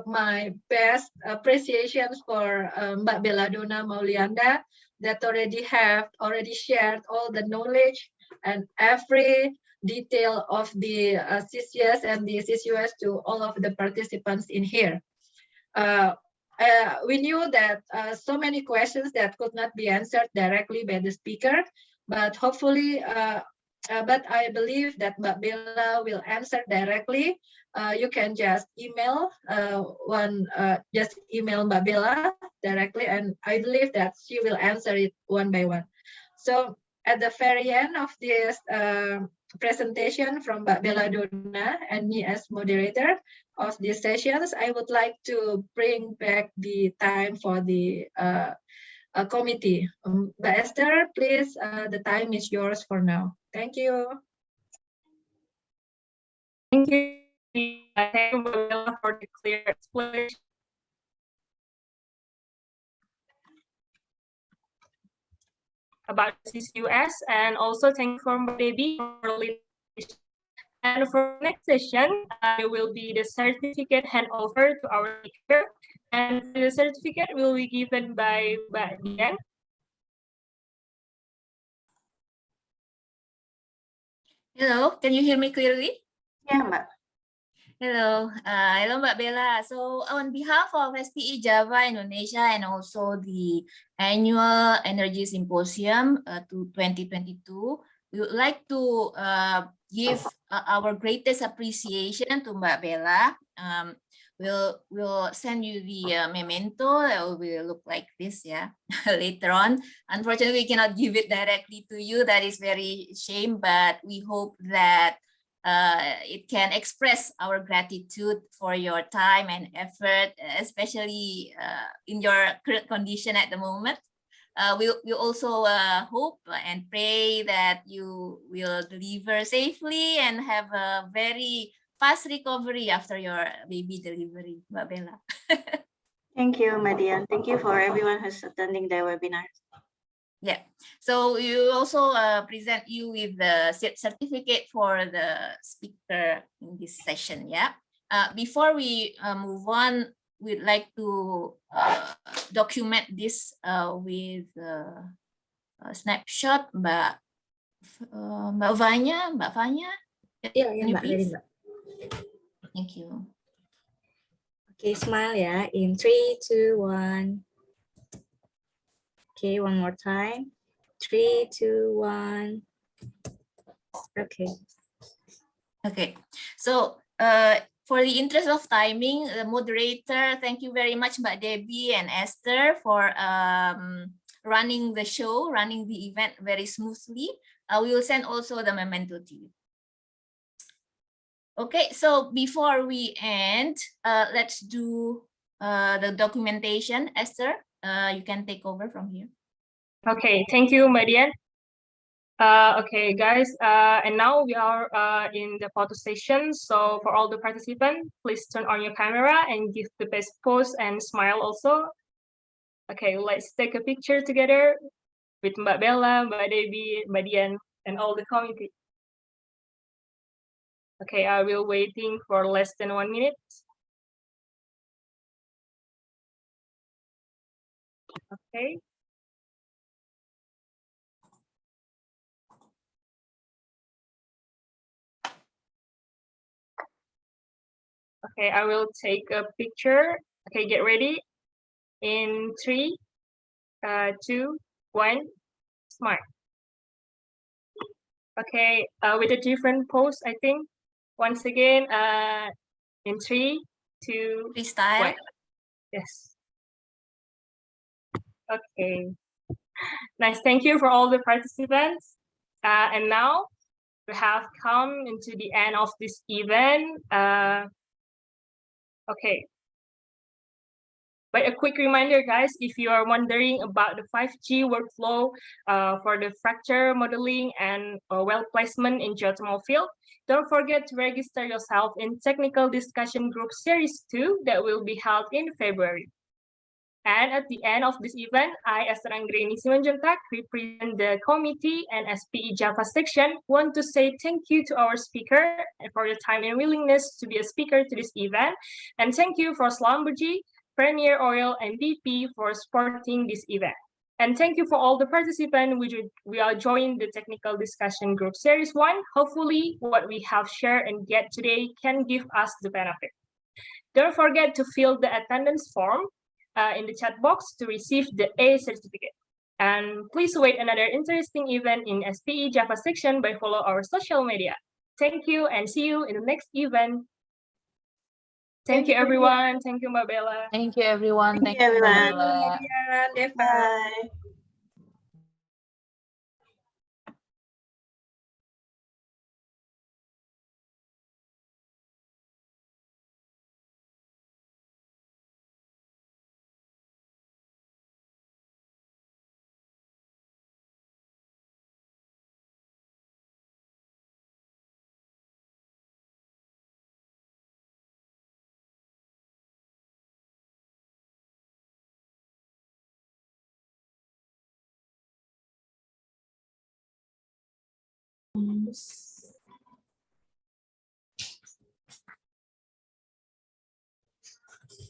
my best appreciations for Mbak Belladonna Maulianda that already shared all the knowledge and every detail of the CCUS and the CCUS to all of the participants in here. We knew that so many questions that could not be answered directly by the speaker, but hopefully, but I believe that Mbak Bella will answer directly. You can just email email Mbak Bella directly, and I believe that she will answer it one by one. So at the very end of this presentation from Mbak Belladonna and me as moderator of these sessions, I would like to bring back the time for the committee. Mbak Ester, please, the time is yours for now. Thank you.
Thank you. Thank you, Mbak Bella, for the clear explanation. About CCUS, and also thank you for Mbak Debby for leadership. And for the next session, it will be the certificate handover to our speaker, and the certificate will be given by Mbak P.Eng.
Hello, can you hear me clearly?
Yeah, Mbak.
Hello, hello Mbak Bella. So on behalf of SPE Java Indonesia and also the annual Energy Symposium 2022, we would like to give our greatest appreciation to Mbak Bella. We'll send you the memento that will look like this, yeah, later on. Unfortunately, we cannot give it directly to you. That is very shame, but we hope that it can express our gratitude for your time and effort, especially in your current condition at the moment. We also hope and pray that you will deliver safely and have a very fast recovery after your baby delivery, Mbak Bella.
Thank you, Madian. Thank you for everyone who's attending the webinar.
Yeah, so we will also present you with the certificate for the speaker in this session. Yeah. Before we move on, we'd like to document this with a snapshot. Mbak Vanya.
Yeah, Mbak, ready, Mbak.
Thank you.
Okay, smile, yeah. In 3, 2, 1. Okay, one more time. 3, 2, 1. Okay.
Okay. So for the interest of timing, the moderator, thank you very much, Mbak Debby and Esther, for running the show, running the event very smoothly. We will send also the memento to you. Okay, so before we end, let's do the documentation. Esther, you can take over from here.
Okay, thank you, Marian. Okay, guys, and now we are in the photo session. So for all the participants, please turn on your camera and give the best pose and smile also. Okay, let's take a picture together with Mbak Bella, Mbak Debby, Mbak Dian, and all the committee. Okay, I will waiting for less than 1 minute. Okay. Okay, I will take a picture. Okay, get ready. In 3, 2, 1, smile. Okay, with a different pose, I think. Once again, in 3, 2,
Freestyle.
1. Yes. Okay. Nice. Thank you for all the participants. And now we have come into the end of this event. Okay. But a quick reminder, guys, if you are wondering about the 5G workflow for the fracture modeling and well placement in geothermal field, don't forget to register yourself in Technical Discussion Group Series 2 that will be held in February. And at the end of this event, I, Ester Anggreni Simanjuntak, represent the committee and SPE Java section, want to say thank you to our speaker for your time and willingness to be a speaker to this event. And thank you for Slambuji, Premier Oil, and BP for supporting this event. And thank you for all the participants we are joining the Technical Discussion Group Series 1. Hopefully, what we have shared and get today can give us the benefit. Don't forget to fill the attendance form in the chat box to receive the A certificate. And please wait another interesting event in SPE Java section by follow our social media. Thank you and see you in the next event. Thank you, everyone. Thank you, Mbak Bella.
Thank you, everyone.
Thank you, everyone.
Deva.
Bye.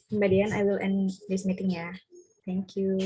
Mbak Dian, I will end this meeting ya. Thank you.